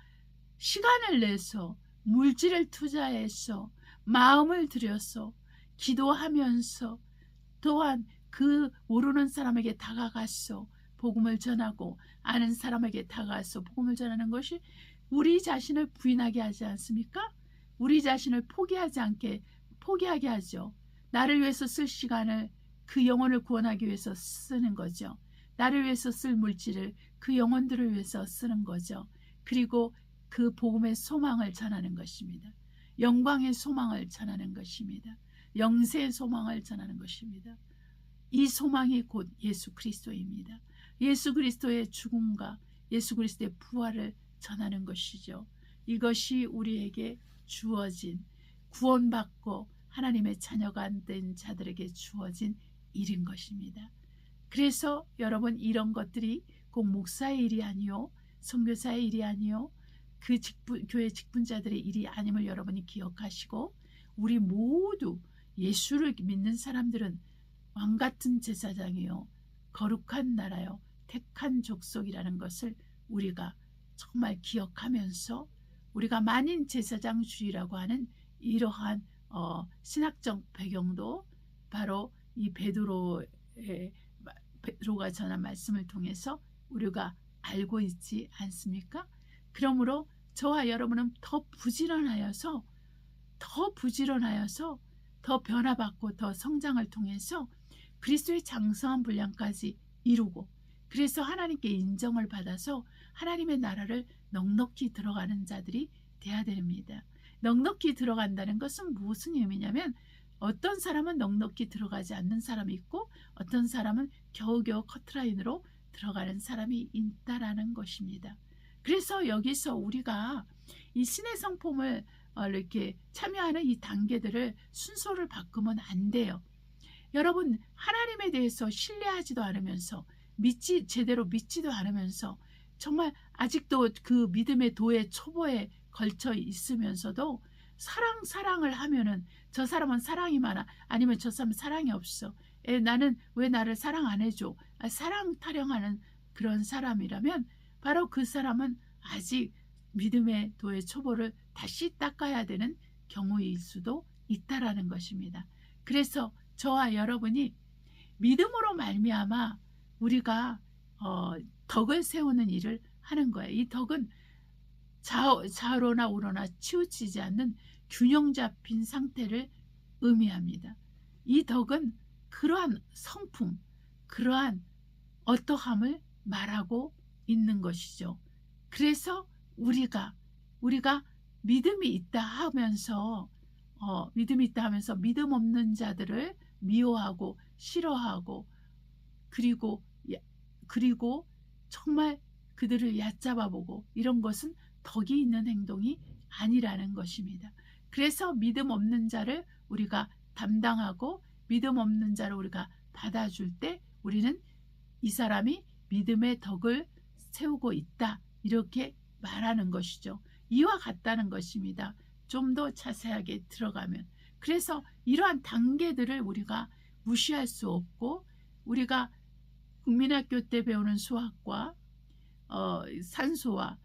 시간을 내서 물질을 투자해서 마음을 들여서 기도하면서 또한 그 모르는 사람에게 다가가서 복음을 전하고 아는 사람에게 다가가서 복음을 전하는 것이 우리 자신을 부인하게 하지 않습니까? 우리 자신을 포기하게 하죠. 나를 위해서 쓸 시간을 그 영혼을 구원하기 위해서 쓰는 거죠. 나를 위해서 쓸 물질을 그 영혼들을 위해서 쓰는 거죠. 그리고 그 복음의 소망을 전하는 것입니다. 영광의 소망을 전하는 것입니다. 영세의 소망을 전하는 것입니다. 이 소망이 곧 예수 그리스도입니다. 예수 그리스도의 죽음과 예수 그리스도의 부활을 전하는 것이죠. 이것이 우리에게 주어진 구원받고 하나님의 자녀가 된 자들에게 주어진 일인 것입니다. 그래서 여러분 이런 것들이 꼭 목사의 일이 아니요 선교사의 일이 아니요 그 교회 직분자들의 일이 아님을 여러분이 기억하시고 우리 모두 예수를 믿는 사람들은 왕같은 제사장이요 거룩한 나라요 택한 족속이라는 것을 우리가 정말 기억하면서 우리가 만인 제사장주의라고 하는 이러한 신학적 배경도 바로 이 베드로가 전한 말씀을 통해서 우리가 알고 있지 않습니까? 그러므로 저와 여러분은 더 부지런하여서 더 변화받고 더 성장을 통해서 그리스도의 장성한 분량까지 이루고 그래서 하나님께 인정을 받아서 하나님의 나라를 넉넉히 들어가는 자들이 돼야 됩니다. 넉넉히 들어간다는 것은 무슨 의미냐면 어떤 사람은 넉넉히 들어가지 않는 사람이 있고 어떤 사람은 겨우겨우 커트라인으로 들어가는 사람이 있다라는 것입니다. 그래서 여기서 우리가 이 신의 성품을 이렇게 참여하는 이 단계들을 순서를 바꾸면 안 돼요. 여러분 하나님에 대해서 신뢰하지도 않으면서 제대로 믿지도 않으면서 정말 아직도 그 믿음의 도의 초보에 걸쳐 있으면서도 사랑을 하면은 저 사람은 사랑이 많아 아니면 저 사람은 사랑이 없어 나는 왜 나를 사랑 안 해줘 사랑 타령하는 그런 사람이라면 바로 그 사람은 아직 믿음의 도의 초보를 다시 닦아야 되는 경우일 수도 있다라는 것입니다. 그래서 저와 여러분이 믿음으로 말미암아 우리가 덕을 세우는 일을 하는 거예요. 이 덕은 좌로나 우로나 치우치지 않는 균형 잡힌 상태를 의미합니다. 이 덕은 그러한 성품, 그러한 어떠함을 말하고 있는 것이죠. 그래서 우리가 믿음이 있다 하면서 믿음 없는 자들을 미워하고 싫어하고 그리고 정말 그들을 얕잡아보고 이런 것은 덕이 있는 행동이 아니라는 것입니다. 그래서 믿음 없는 자를 우리가 담당하고 믿음 없는 자를 우리가 받아줄 때 우리는 이 사람이 믿음의 덕을 세우고 있다 이렇게 말하는 것이죠. 이와 같다는 것입니다. 좀 더 자세하게 들어가면 그래서 이러한 단계들을 우리가 무시할 수 없고 우리가 국민학교 때 배우는 수학과 산수와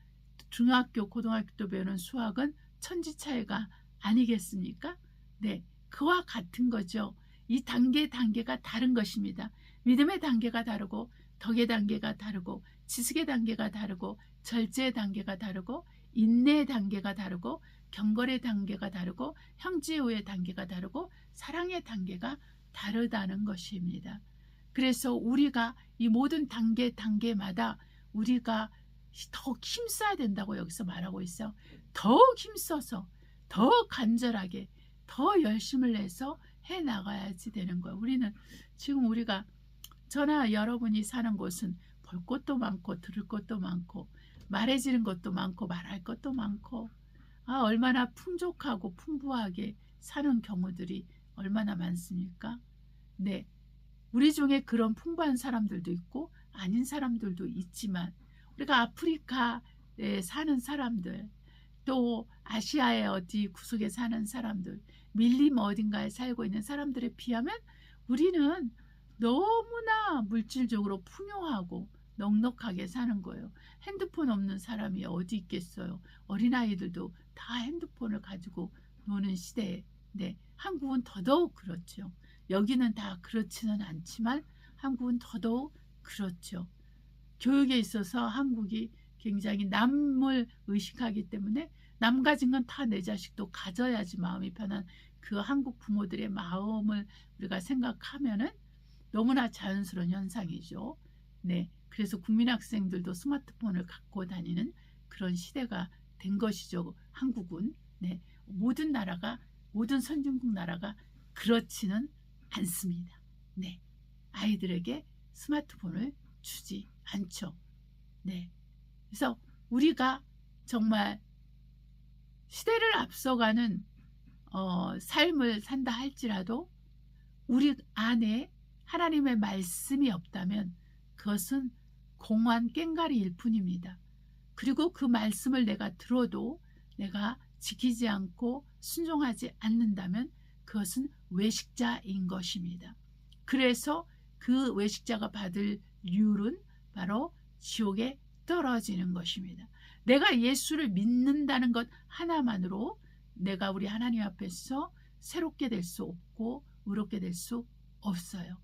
중학교, 고등학교 때 배우는 수학은 천지차이가 아니겠습니까? 네, 그와 같은 거죠. 이 단계가 다른 것입니다. 믿음의 단계가 다르고 덕의 단계가 다르고 지식의 단계가 다르고 절제의 단계가 다르고 인내의 단계가 다르고 경건의 단계가 다르고 형제의 단계가 다르고 사랑의 단계가 다르다는 것입니다. 그래서 우리가 이 모든 단계마다 우리가 더욱 힘써야 된다고 여기서 말하고 있어요. 더욱 힘써서 더 간절하게 더 열심을 내서 해나가야지 되는 거예요. 우리가 저나 여러분이 사는 곳은 볼 것도 많고 들을 것도 많고 말해지는 것도 많고 말할 것도 많고 얼마나 풍족하고 풍부하게 사는 경우들이 얼마나 많습니까? 네, 우리 중에 그런 풍부한 사람들도 있고 아닌 사람들도 있지만 우리가 아프리카에 사는 사람들 또 아시아의 어디 구석에 사는 사람들, 밀림 어딘가에 살고 있는 사람들에 비하면 우리는 너무나 물질적으로 풍요하고 넉넉하게 사는 거예요. 핸드폰 없는 사람이 어디 있겠어요. 어린아이들도 다 핸드폰을 가지고 노는 시대에, 네, 한국은 더더욱 그렇죠. 여기는 다 그렇지는 않지만 한국은 더더욱 그렇죠. 교육에 있어서 한국이 굉장히 남을 의식하기 때문에 남 가진 건 다 내 자식도 가져야지 마음이 편한 그 한국 부모들의 마음을 우리가 생각하면은 너무나 자연스러운 현상이죠. 네, 그래서 국민학생들도 스마트폰을 갖고 다니는 그런 시대가 된 것이죠. 한국은. 네, 모든 나라가, 모든 선진국 나라가 그렇지는 않습니다. 네, 아이들에게 스마트폰을 주지 않죠. 네, 그래서 우리가 정말 시대를 앞서가는 삶을 산다 할지라도 우리 안에 하나님의 말씀이 없다면 그것은 공한 꽹가리일 뿐입니다. 그리고 그 말씀을 내가 들어도 내가 지키지 않고 순종하지 않는다면 그것은 외식자인 것입니다. 그래서 그 외식자가 받을 률은 바로 지옥에 떨어지는 것입니다. 내가 예수를 믿는다는 것 하나만으로 내가 우리 하나님 앞에서 새롭게 될 수 없고 의롭게 될 수 없어요.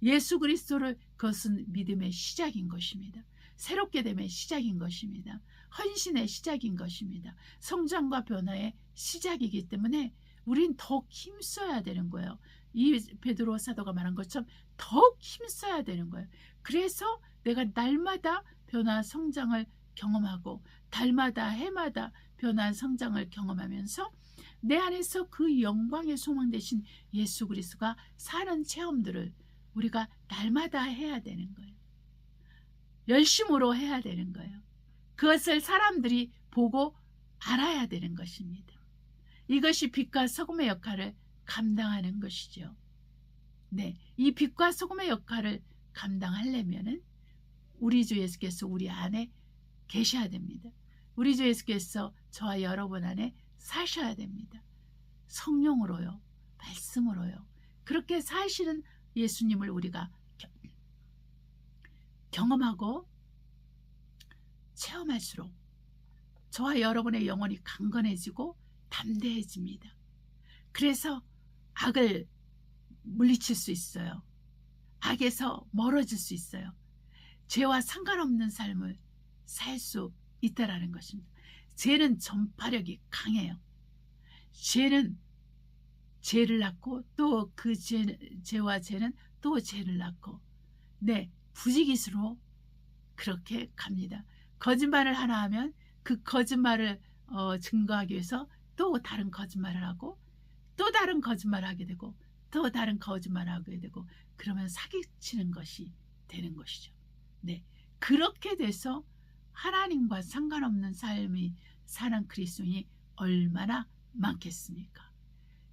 예수 그리스도를, 그것은 믿음의 시작인 것입니다. 새롭게 됨의 시작인 것입니다. 헌신의 시작인 것입니다. 성장과 변화의 시작이기 때문에 우린 더욱 힘써야 되는 거예요. 이 베드로 사도가 말한 것처럼 더욱 힘써야 되는 거예요. 그래서 내가 날마다 변화 성장을 경험하고 달마다 해마다 변화 성장을 경험하면서 내 안에서 그 영광의 소망 되신 예수 그리스도가 사는 체험들을 우리가 날마다 해야 되는 거예요. 열심으로 해야 되는 거예요. 그것을 사람들이 보고 알아야 되는 것입니다. 이것이 빛과 소금의 역할을 감당하는 것이죠. 네, 이 빛과 소금의 역할을 감당하려면은 우리 주 예수께서 우리 안에 계셔야 됩니다. 우리 주 예수께서 저와 여러분 안에 사셔야 됩니다. 성령으로요, 말씀으로요. 그렇게 사시는 예수님을 우리가 경험하고 체험할수록 저와 여러분의 영혼이 강건해지고 담대해집니다. 그래서 악을 물리칠 수 있어요. 악에서 멀어질 수 있어요. 죄와 상관없는 삶을 살 수 있다라는 것입니다. 죄는 전파력이 강해요. 죄는 죄를 낳고 또 그 죄와 죄는 또 죄를 낳고, 네, 부지기수로 그렇게 갑니다. 거짓말을 하나 하면 그 거짓말을 증거하기 위해서 또 다른 거짓말을 하고 또 다른 거짓말을 하게 되고 또 다른 거짓말을 하게 되고, 그러면 사기치는 것이 되는 것이죠. 네, 그렇게 돼서 하나님과 상관없는 삶이 사는 그리스도인이 얼마나 많겠습니까?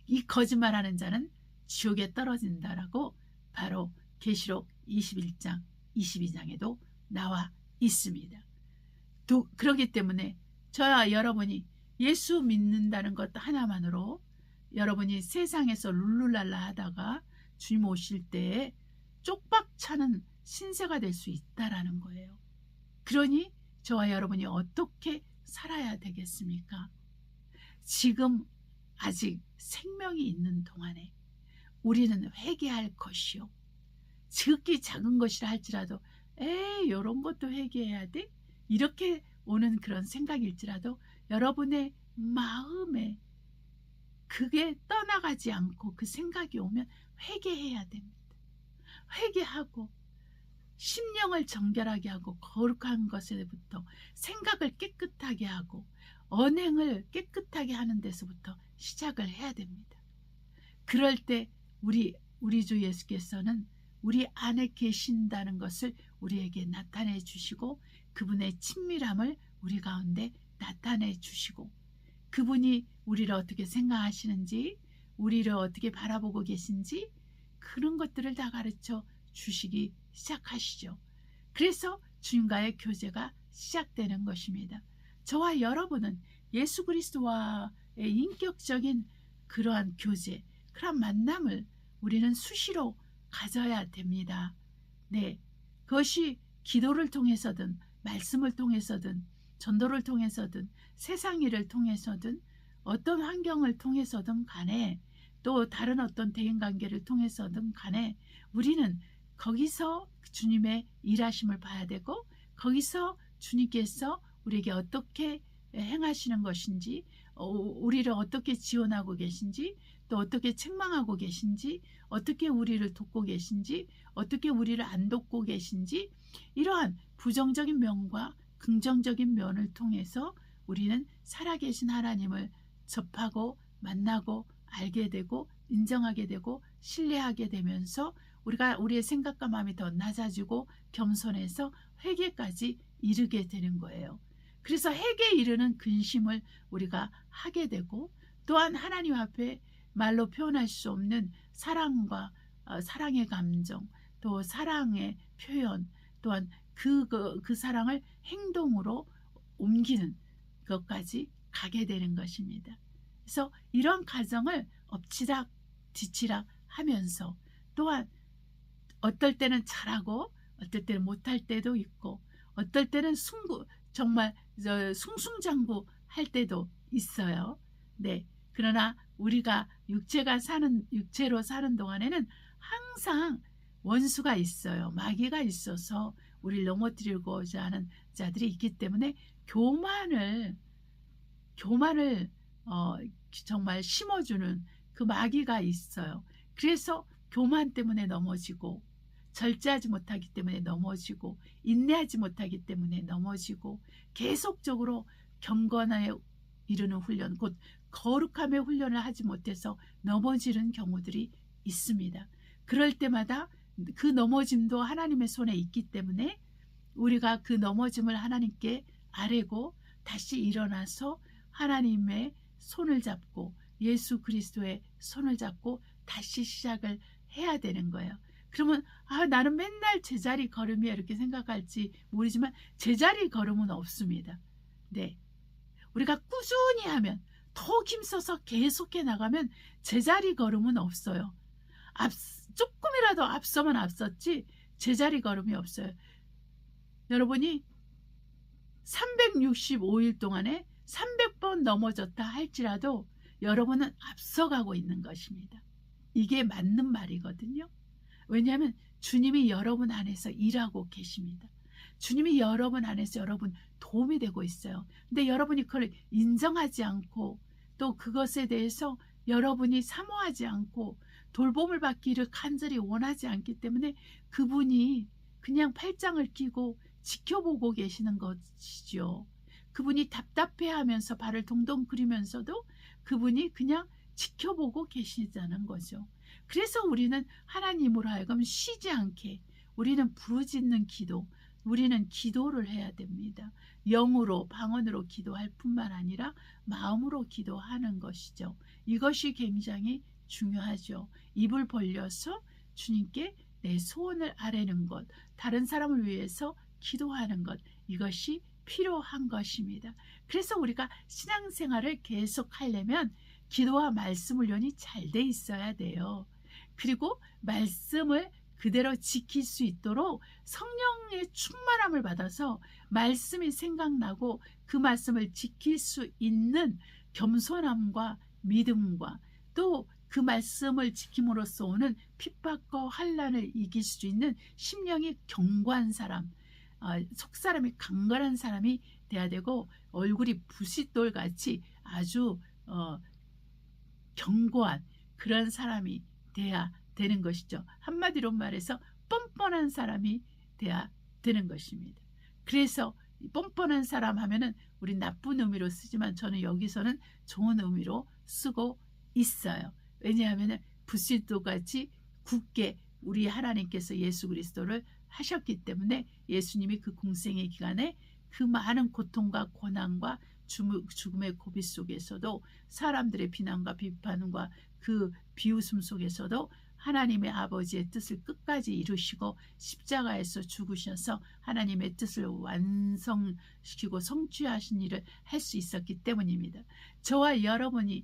이 거짓말하는 자는 지옥에 떨어진다라고 바로 계시록 21장 22장에도 나와 있습니다. 그렇기 때문에 저와 여러분이 예수 믿는다는 것 하나만으로 여러분이 세상에서 룰루랄라 하다가 주님 오실 때에 쪽박차는 신세가 될 수 있다라는 거예요. 그러니 저와 여러분이 어떻게 살아야 되겠습니까? 지금 아직 생명이 있는 동안에 우리는 회개할 것이요, 지극히 작은 것이라 할지라도 이런 것도 회개해야 돼? 이렇게 오는 그런 생각일지라도 여러분의 마음에 그게 떠나가지 않고 그 생각이 오면 회개해야 됩니다. 회개하고 심령을 정결하게 하고 거룩한 것에부터 생각을 깨끗하게 하고 언행을 깨끗하게 하는 데서부터 시작을 해야 됩니다. 그럴 때 우리 주 예수께서는 우리 안에 계신다는 것을 우리에게 나타내 주시고 그분의 친밀함을 우리 가운데 나타내 주시고 그분이 우리를 어떻게 생각하시는지, 우리를 어떻게 바라보고 계신지 그런 것들을 다 가르쳐 주시기 시작하시죠. 그래서 주님과의 교제가 시작되는 것입니다. 저와 여러분은 예수 그리스도와의 인격적인 그러한 교제, 그런 만남을 우리는 수시로 가져야 됩니다. 네, 그것이 기도를 통해서든 말씀을 통해서든 전도를 통해서든 세상 일을 통해서든 어떤 환경을 통해서든 간에 또 다른 어떤 대인관계를 통해서든 간에 우리는 거기서 주님의 일하심을 봐야 되고 거기서 주님께서 우리에게 어떻게 행하시는 것인지 우리를 어떻게 지원하고 계신지 또 어떻게 책망하고 계신지 어떻게 우리를 돕고 계신지 어떻게 우리를 안 돕고 계신지 이러한 부정적인 면과 긍정적인 면을 통해서 우리는 살아계신 하나님을 접하고 만나고 알게 되고 인정하게 되고 신뢰하게 되면서 우리가 우리의 생각과 마음이 더 낮아지고 겸손해서 회개까지 이르게 되는 거예요. 그래서 회개에 이르는 근심을 우리가 하게 되고 또한 하나님 앞에 말로 표현할 수 없는 사랑과 사랑의 감정 또 사랑의 표현 또한 그 사랑을 행동으로 옮기는 것까지 가게 되는 것입니다. 그래서 이런 과정을 엎치락 뒤치락 하면서 또한 어떨 때는 잘하고 어떨 때는 못할 때도 있고 어떨 때는 정말 숭숭장구 할 때도 있어요. 네. 그러나 우리가 육체로 사는 동안에는 항상 원수가 있어요. 마귀가 있어서 우리를 넘어뜨리고자 하는 자들이 있기 때문에 교만을 정말 심어주는 그 마귀가 있어요. 그래서 교만 때문에 넘어지고 절제하지 못하기 때문에 넘어지고 인내하지 못하기 때문에 넘어지고 계속적으로 경건에 이르는 훈련 곧 거룩함의 훈련을 하지 못해서 넘어지는 경우들이 있습니다. 그럴 때마다 그 넘어짐도 하나님의 손에 있기 때문에 우리가 그 넘어짐을 하나님께 아뢰고 다시 일어나서 하나님의 손을 잡고 예수 그리스도의 손을 잡고 다시 시작을 해야 되는 거예요. 그러면 나는 맨날 제자리 걸음이야 이렇게 생각할지 모르지만 제자리 걸음은 없습니다. 네, 우리가 꾸준히 하면 더 힘써서 계속해 나가면 제자리 걸음은 없어요. 조금이라도 앞서면 앞섰지 제자리 걸음이 없어요. 여러분이 365일 동안에 300번 넘어졌다 할지라도 여러분은 앞서가고 있는 것입니다. 이게 맞는 말이거든요. 왜냐하면 주님이 여러분 안에서 일하고 계십니다. 주님이 여러분 안에서 여러분 도움이 되고 있어요. 근데 여러분이 그걸 인정하지 않고 또 그것에 대해서 여러분이 사모하지 않고 돌봄을 받기를 간절히 원하지 않기 때문에 그분이 그냥 팔짱을 끼고 지켜보고 계시는 것이죠. 그분이 답답해하면서 발을 동동 그리면서도 그분이 그냥 지켜보고 계시자는 거죠. 그래서 우리는 하나님으로 하여금 쉬지 않게 우리는 부르짖는 기도, 우리는 기도를 해야 됩니다. 영으로 방언으로 기도할 뿐만 아니라 마음으로 기도하는 것이죠. 이것이 굉장히 중요하죠. 입을 벌려서 주님께 내 소원을 아뢰는 것, 다른 사람을 위해서 기도하는 것, 이것이 필요한 것입니다. 그래서 우리가 신앙생활을 계속 하려면 기도와 말씀 훈련이 잘 돼 있어야 돼요. 그리고 말씀을 그대로 지킬 수 있도록 성령의 충만함을 받아서 말씀이 생각나고 그 말씀을 지킬 수 있는 겸손함과 믿음과 또 그 말씀을 지킴으로써 오는 핍박과 환난을 이길 수 있는 심령이 견고한 사람, 속사람이 강건한 사람이 돼야 되고 얼굴이 부싯돌같이 아주 견고한 그런 사람이 돼야 되는 것이죠. 한마디로 말해서 뻔뻔한 사람이 돼야 되는 것입니다. 그래서 뻔뻔한 사람 하면은 우리 나쁜 의미로 쓰지만 저는 여기서는 좋은 의미로 쓰고 있어요. 왜냐하면 부싯돌같이 굳게 우리 하나님께서 예수 그리스도를 하셨기 때문에 예수님이 그 공생의 기간에 그 많은 고통과 고난과 죽음의 고비 속에서도 사람들의 비난과 비판과 그 비웃음 속에서도 하나님의 아버지의 뜻을 끝까지 이루시고 십자가에서 죽으셔서 하나님의 뜻을 완성시키고 성취하신 일을 할 수 있었기 때문입니다. 저와 여러분이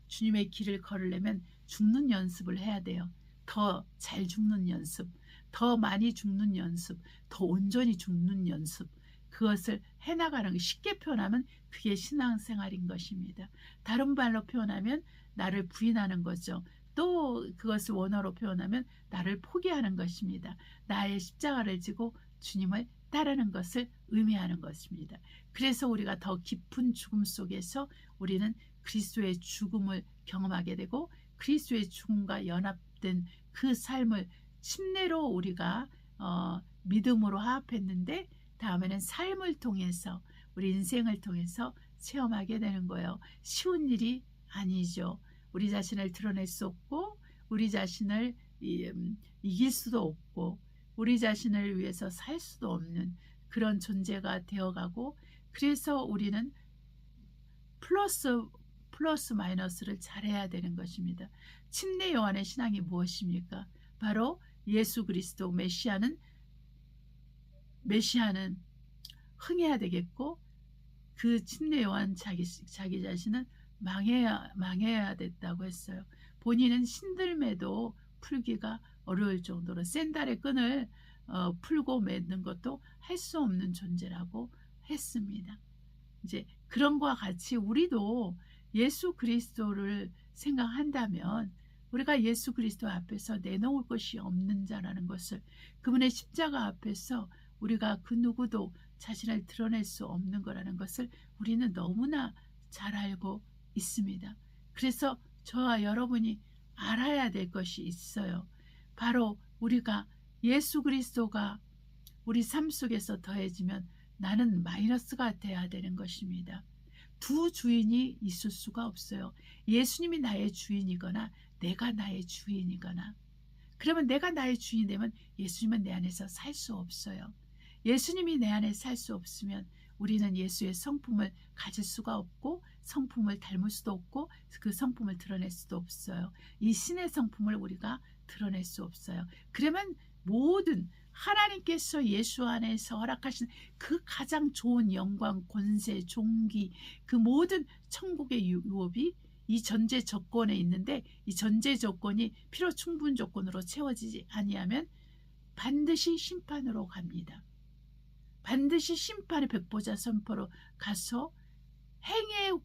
주님의 길을 걸으려면 죽는 연습을 해야 돼요. 더 잘 죽는 연습, 더 많이 죽는 연습, 더 온전히 죽는 연습, 그것을 해나가는, 쉽게 표현하면 그게 신앙생활인 것입니다. 다른 말로 표현하면 나를 부인하는 거죠. 또 그것을 원어로 표현하면 나를 포기하는 것입니다. 나의 십자가를 지고 주님을 따르는 것을 의미하는 것입니다. 그래서 우리가 더 깊은 죽음 속에서 우리는 그리스도의 죽음을 경험하게 되고 그리스도의 죽음과 연합된 그 삶을 침례로 우리가 믿음으로 화합했는데 다음에는 삶을 통해서 우리 인생을 통해서 체험하게 되는 거예요. 쉬운 일이 아니죠. 우리 자신을 드러낼 수 없고 우리 자신을 이길 수도 없고 우리 자신을 위해서 살 수도 없는 그런 존재가 되어가고, 그래서 우리는 플러스 마이너스를 잘해야 되는 것입니다. 침례 요한의 신앙이 무엇입니까? 바로 예수 그리스도 메시아는 흥해야 되겠고 그 침례 요한 자기 자신은 망해야 됐다고 했어요. 본인은 신들매도 풀기가 어려울 정도로 샌달의 끈을 풀고 맺는 것도 할 수 없는 존재라고 했습니다. 이제 그런 것과 같이 우리도 예수 그리스도를 생각한다면 우리가 예수 그리스도 앞에서 내놓을 것이 없는 자라는 것을, 그분의 십자가 앞에서 우리가 그 누구도 자신을 드러낼 수 없는 거라는 것을 우리는 너무나 잘 알고 있습니다. 그래서 저와 여러분이 알아야 될 것이 있어요. 바로 우리가 예수 그리스도가 우리 삶 속에서 더해지면 나는 마이너스가 돼야 되는 것입니다. 두 주인이 있을 수가 없어요. 예수님이 나의 주인이거나 내가 나의 주인이거나. 그러면 내가 나의 주인이 되면 예수님은 내 안에서 살 수 없어요. 예수님이 내 안에 살 수 없으면 우리는 예수의 성품을 가질 수가 없고 성품을 닮을 수도 없고 그 성품을 드러낼 수도 없어요. 이 신의 성품을 우리가 드러낼 수 없어요. 그러면 모든 하나님께서 예수 안에서 허락하신 그 가장 좋은 영광, 권세, 존귀, 그 모든 천국의 유업이 이 전제 조건에 있는데, 이 전제 조건이 필요 충분 조건으로 채워지지 아니하면 반드시 심판으로 갑니다. 반드시 심판의 백보자 선포로 가서 행의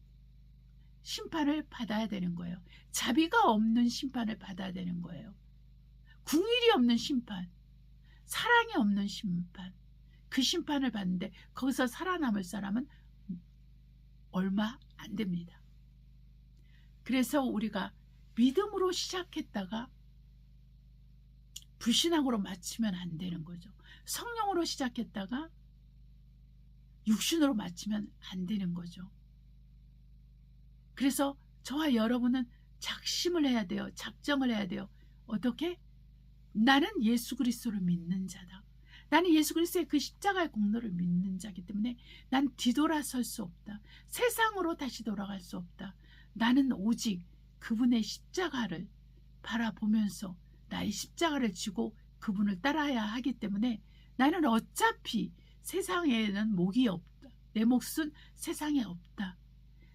심판을 받아야 되는 거예요. 자비가 없는 심판을 받아야 되는 거예요. 궁일이 없는 심판, 사랑이 없는 심판, 그 심판을 받는데 거기서 살아남을 사람은 얼마 안 됩니다. 그래서 우리가 믿음으로 시작했다가 불신앙으로 마치면 안 되는 거죠. 성령으로 시작했다가 육신으로 마치면 안 되는 거죠. 그래서 저와 여러분은 작심을 해야 돼요. 작정을 해야 돼요. 어떻게? 나는 예수 그리스도를 믿는 자다. 나는 예수 그리스도의 그 십자가의 공로를 믿는 자이기 때문에 난 뒤돌아설 수 없다. 세상으로 다시 돌아갈 수 없다. 나는 오직 그분의 십자가를 바라보면서 나의 십자가를 지고 그분을 따라야 하기 때문에 나는 어차피 세상에는 목이 없다. 내 몫은 세상에 없다.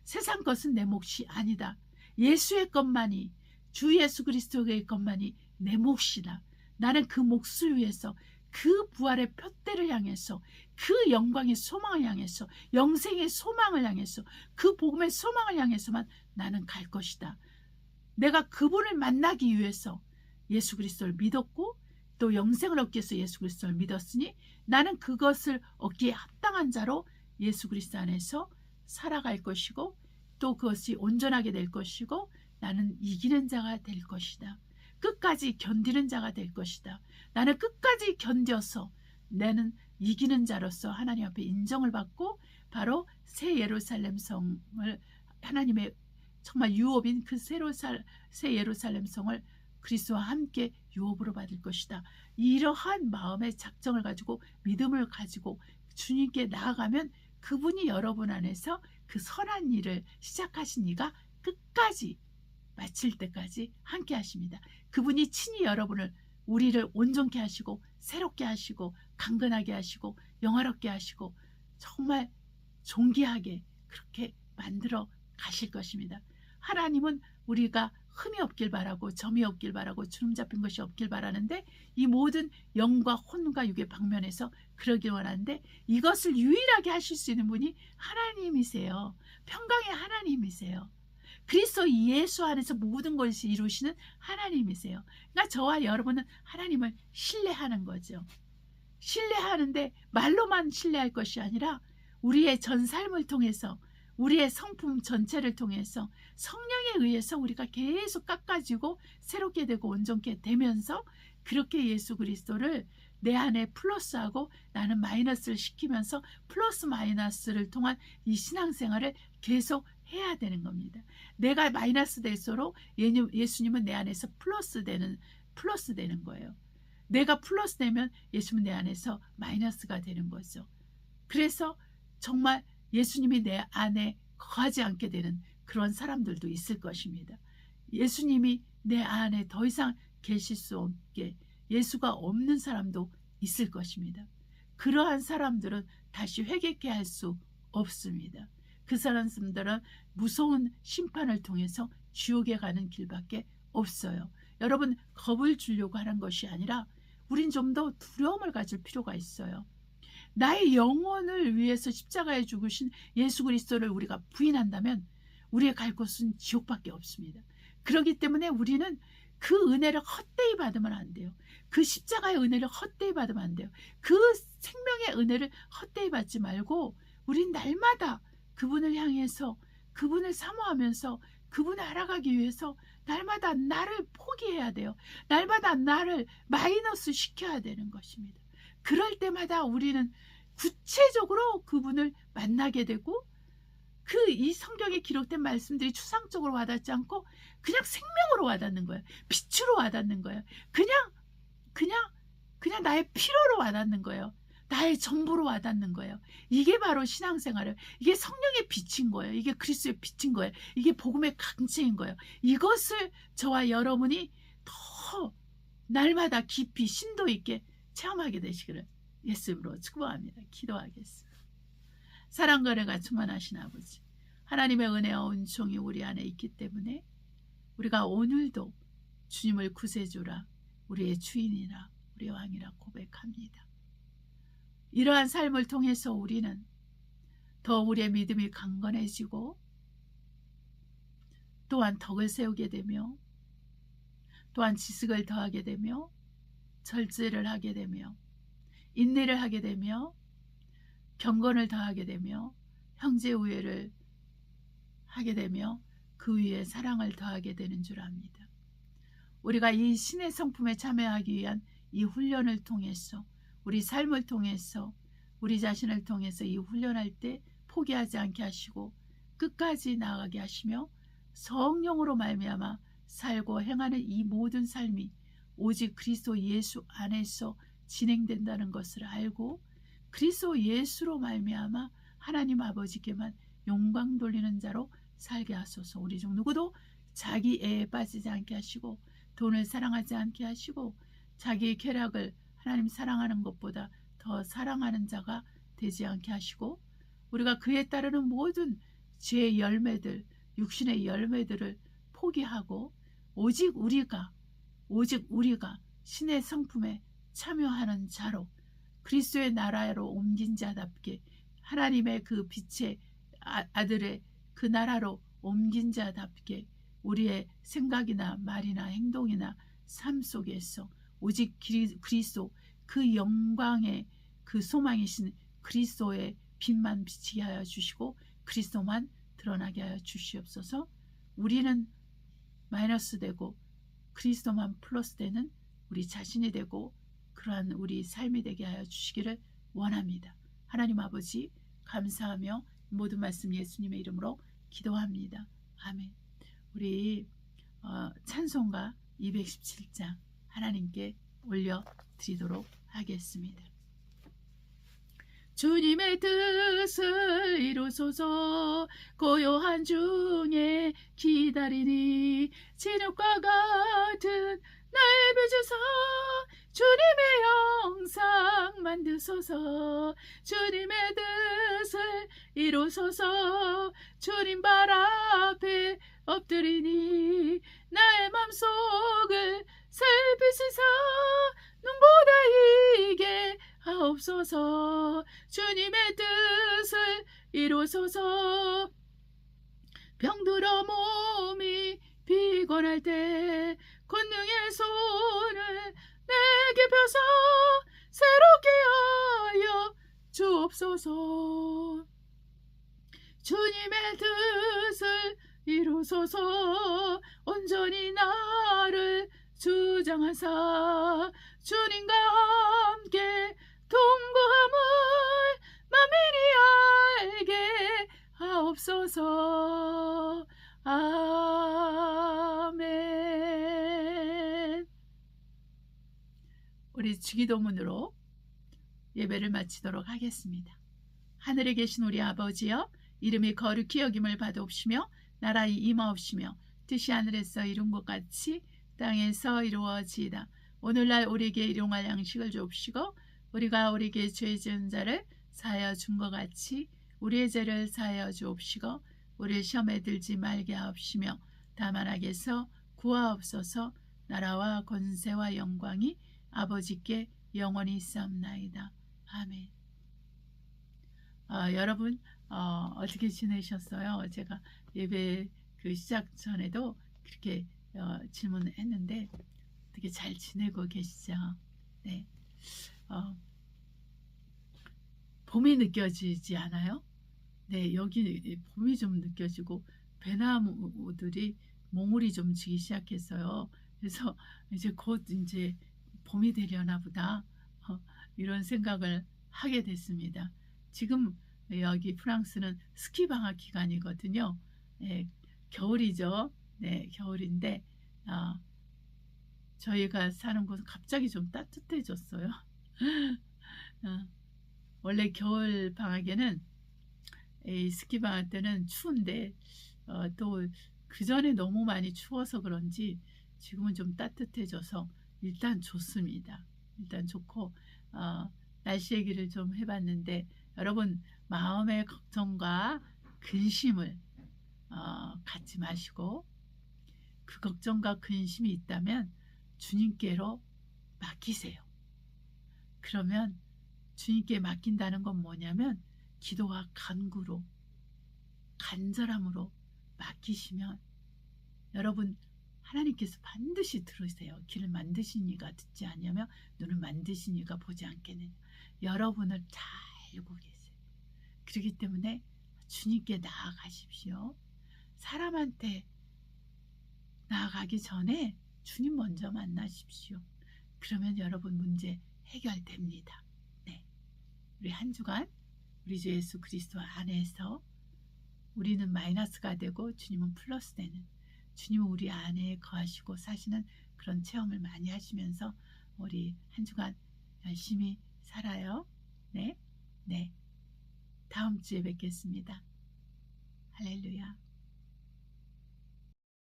세상 것은 내 몫이 아니다. 예수의 것만이, 주 예수 그리스도의 것만이 내 몫이다. 나는 그 몫을 위해서, 그 부활의 표대를 향해서, 그 영광의 소망을 향해서, 영생의 소망을 향해서, 그 복음의 소망을 향해서만 나는 갈 것이다. 내가 그분을 만나기 위해서 예수 그리스도를 믿었고 또 영생을 얻기 위해서 예수 그리스도를 믿었으니 나는 그것을 얻기에 합당한 자로 예수 그리스도 안에서 살아갈 것이고 또 그것이 온전하게 될 것이고 나는 이기는 자가 될 것이다. 끝까지 견디는 자가 될 것이다. 나는 끝까지 견뎌서 나는 이기는 자로서 하나님 앞에 인정을 받고 바로 새 예루살렘 성을, 하나님의 정말 유업인 그 새 예루살렘 성을 그리스도와 함께 유업으로 받을 것이다. 이러한 마음의 작정을 가지고 믿음을 가지고 주님께 나아가면 그분이 여러분 안에서 그 선한 일을 시작하신 이가 끝까지 마칠 때까지 함께 하십니다. 그분이 친히 우리를 온전케 하시고 새롭게 하시고 강건하게 하시고 영화롭게 하시고 정말 존귀하게 그렇게 만들어 가실 것입니다. 하나님은 우리가 흠이 없길 바라고 점이 없길 바라고 주름 잡힌 것이 없길 바라는데 이 모든 영과 혼과 육의 방면에서 그러길 원하는데 이것을 유일하게 하실 수 있는 분이 하나님이세요. 평강의 하나님이세요. 그리스도 예수 안에서 모든 것을 이루시는 하나님이세요. 그러니까 저와 여러분은 하나님을 신뢰하는 거죠. 신뢰하는데 말로만 신뢰할 것이 아니라 우리의 전 삶을 통해서 우리의 성품 전체를 통해서 성령에 의해서 우리가 계속 깎아지고 새롭게 되고 온전케 되면서 그렇게 예수 그리스도를 내 안에 플러스하고 나는 마이너스를 시키면서 플러스 마이너스를 통한 이 신앙생활을 계속 해야 되는 겁니다. 내가 마이너스 될수록 예수님은 내 안에서 플러스 되는 거예요. 내가 플러스 되면 예수님은 내 안에서 마이너스가 되는 거죠. 그래서 정말 예수님이 내 안에 거하지 않게 되는 그런 사람들도 있을 것입니다. 예수님이 내 안에 더 이상 계실 수 없게 예수가 없는 사람도 있을 것입니다. 그러한 사람들은 다시 회개케 할 수 없습니다. 그 사람들은 무서운 심판을 통해서 지옥에 가는 길밖에 없어요. 여러분, 겁을 주려고 하는 것이 아니라 우린 좀 더 두려움을 가질 필요가 있어요. 나의 영혼을 위해서 십자가에 죽으신 예수 그리스도를 우리가 부인한다면 우리의 갈 곳은 지옥밖에 없습니다. 그렇기 때문에 우리는 그 은혜를 헛되이 받으면 안 돼요. 그 십자가의 은혜를 헛되이 받으면 안 돼요. 그 생명의 은혜를 헛되이 받지 말고 우린 날마다 그분을 향해서 그분을 사모하면서 그분을 알아가기 위해서 날마다 나를 포기해야 돼요. 날마다 나를 마이너스 시켜야 되는 것입니다. 그럴 때마다 우리는 구체적으로 그분을 만나게 되고 이 성경에 기록된 말씀들이 추상적으로 와닿지 않고 그냥 생명으로 와닿는 거예요. 빛으로 와닿는 거예요. 그냥 나의 필요로 와닿는 거예요. 나의 정보로 와닿는 거예요. 이게 바로 신앙생활이에요. 이게 성령의 빛인 거예요. 이게 그리스도의 빛인 거예요. 이게 복음의 강체인 거예요. 이것을 저와 여러분이 더 날마다 깊이 심도 있게 체험하게 되시기를 예수님으로 축복합니다. 기도하겠습니다. 사랑과 은혜가 충만하신 아버지, 하나님의 은혜와 은총이 우리 안에 있기 때문에 우리가 오늘도 주님을 구세주라, 우리의 주인이라, 우리의 왕이라 고백합니다. 이러한 삶을 통해서 우리는 더 우리의 믿음이 강건해지고 또한 덕을 세우게 되며 또한 지식을 더하게 되며 절제를 하게 되며 인내를 하게 되며 경건을 더하게 되며 형제 우애를 하게 되며 그 위에 사랑을 더하게 되는 줄 압니다. 우리가 이 신의 성품에 참여하기 위한 이 훈련을 통해서 우리 삶을 통해서 우리 자신을 통해서 이 훈련할 때 포기하지 않게 하시고 끝까지 나아가게 하시며 성령으로 말미암아 살고 행하는 이 모든 삶이 오직 그리스도 예수 안에서 진행된다는 것을 알고 그리스도 예수로 말미암아 하나님 아버지께만 영광 돌리는 자로 살게 하소서. 우리 중 누구도 자기 애에 빠지지 않게 하시고 돈을 사랑하지 않게 하시고 자기의 쾌락을 하나님 사랑하는 것보다 더 사랑하는 자가 되지 않게 하시고 우리가 그에 따르는 모든 죄의 열매들, 육신의 열매들을 포기하고 오직 우리가 신의 성품에 참여하는 자로 그리스도의 나라로 옮긴 자답게 하나님의 그 빛의 아들의 그 나라로 옮긴 자답게 우리의 생각이나 말이나 행동이나 삶 속에서 오직 그리스도 그 영광의 그 소망이신 그리스도의 빛만 비치게 하여 주시고 그리스도만 드러나게 하여 주시옵소서. 우리는 마이너스 되고 그리스도만 플러스 되는 우리 자신이 되고 그러한 우리 삶이 되게 하여 주시기를 원합니다. 하나님 아버지 감사하며 모든 말씀 예수님의 이름으로 기도합니다. 아멘. 우리 찬송가 217장 하나님께 올려드리도록 하겠습니다. 주님의 뜻을 이루소서. 고요한 중에 기다리니 진흙과 같은 나의 빚으사 주님의 영상 만드소서. 주님의 뜻을 이루소서. 주님 발 앞에 엎드리니 나의 맘속을 살피시사 눈보다 이게 하옵소서. 주님의 뜻을 이루소서. 병들어 몸이 피곤할 때 권능의 손을 내게 펴서 새롭게 하여 주옵소서. 주님의 뜻을 이루소서. 온전히 나를 주장하사 주님과 함께 동거함을 만민이 알게 하옵소서. 아멘. 우리 주기도문으로 예배를 마치도록 하겠습니다. 하늘에 계신 우리 아버지여, 이름이 거룩히 여김을 받아옵시며 나라의 임하옵시며 뜻이 하늘에서 이룬 것 같이 땅에서 이루어지이다. 오늘날 우리에게 일용할 양식을 주옵시고 우리가 우리에게 죄 지은 자를 사하여 준 것 같이 우리의 죄를 사하여 주옵시고 우리를 시험에 들지 말게 하옵시며 다만 악에서 구하옵소서. 나라와 권세와 영광이 아버지께 영원히 있사옵나이다. 아멘. 여러분 어떻게 지내셨어요? 제가 예배 시작 전에도 그렇게 질문을 했는데 어떻게 잘 지내고 계시죠? 네. 봄이 느껴지지 않아요? 네, 여기 봄이 좀 느껴지고 배나무들이 몽울이 좀 지기 시작했어요. 그래서 이제 곧 이제 봄이 되려나 보다 이런 생각을 하게 됐습니다. 지금 여기 프랑스는 스키 방학 기간이거든요. 네, 겨울이죠. 네, 겨울인데 저희가 사는 곳은 갑자기 좀 따뜻해졌어요. 원래 겨울 방학에는 스키 방학 때는 추운데 또 그 전에 너무 많이 추워서 그런지 지금은 좀 따뜻해져서 일단 좋습니다. 일단 좋고 날씨 얘기를 좀 해봤는데 여러분 마음의 걱정과 근심을 갖지 마시고 그 걱정과 근심이 있다면 주님께로 맡기세요. 그러면 주님께 맡긴다는 건 뭐냐면 기도와 간구로 간절함으로 맡기시면 여러분 하나님께서 반드시 들으세요. 귀를 만드신 이가 듣지 않으며 눈을 만드신 이가 보지 않겠느냐. 여러분을 잘 알고 계세요. 그렇기 때문에 주님께 나아가십시오. 사람한테 나아가기 전에 주님 먼저 만나십시오. 그러면 여러분 문제 해결됩니다. 네. 우리 한 주간 우리 주 예수 그리스도 안에서 우리는 마이너스가 되고 주님은 플러스 되는 주님은 우리 안에 거하시고 사시는 그런 체험을 많이 하시면서 우리 한 주간 열심히 살아요. 네. 다음 주에 뵙겠습니다. 할렐루야.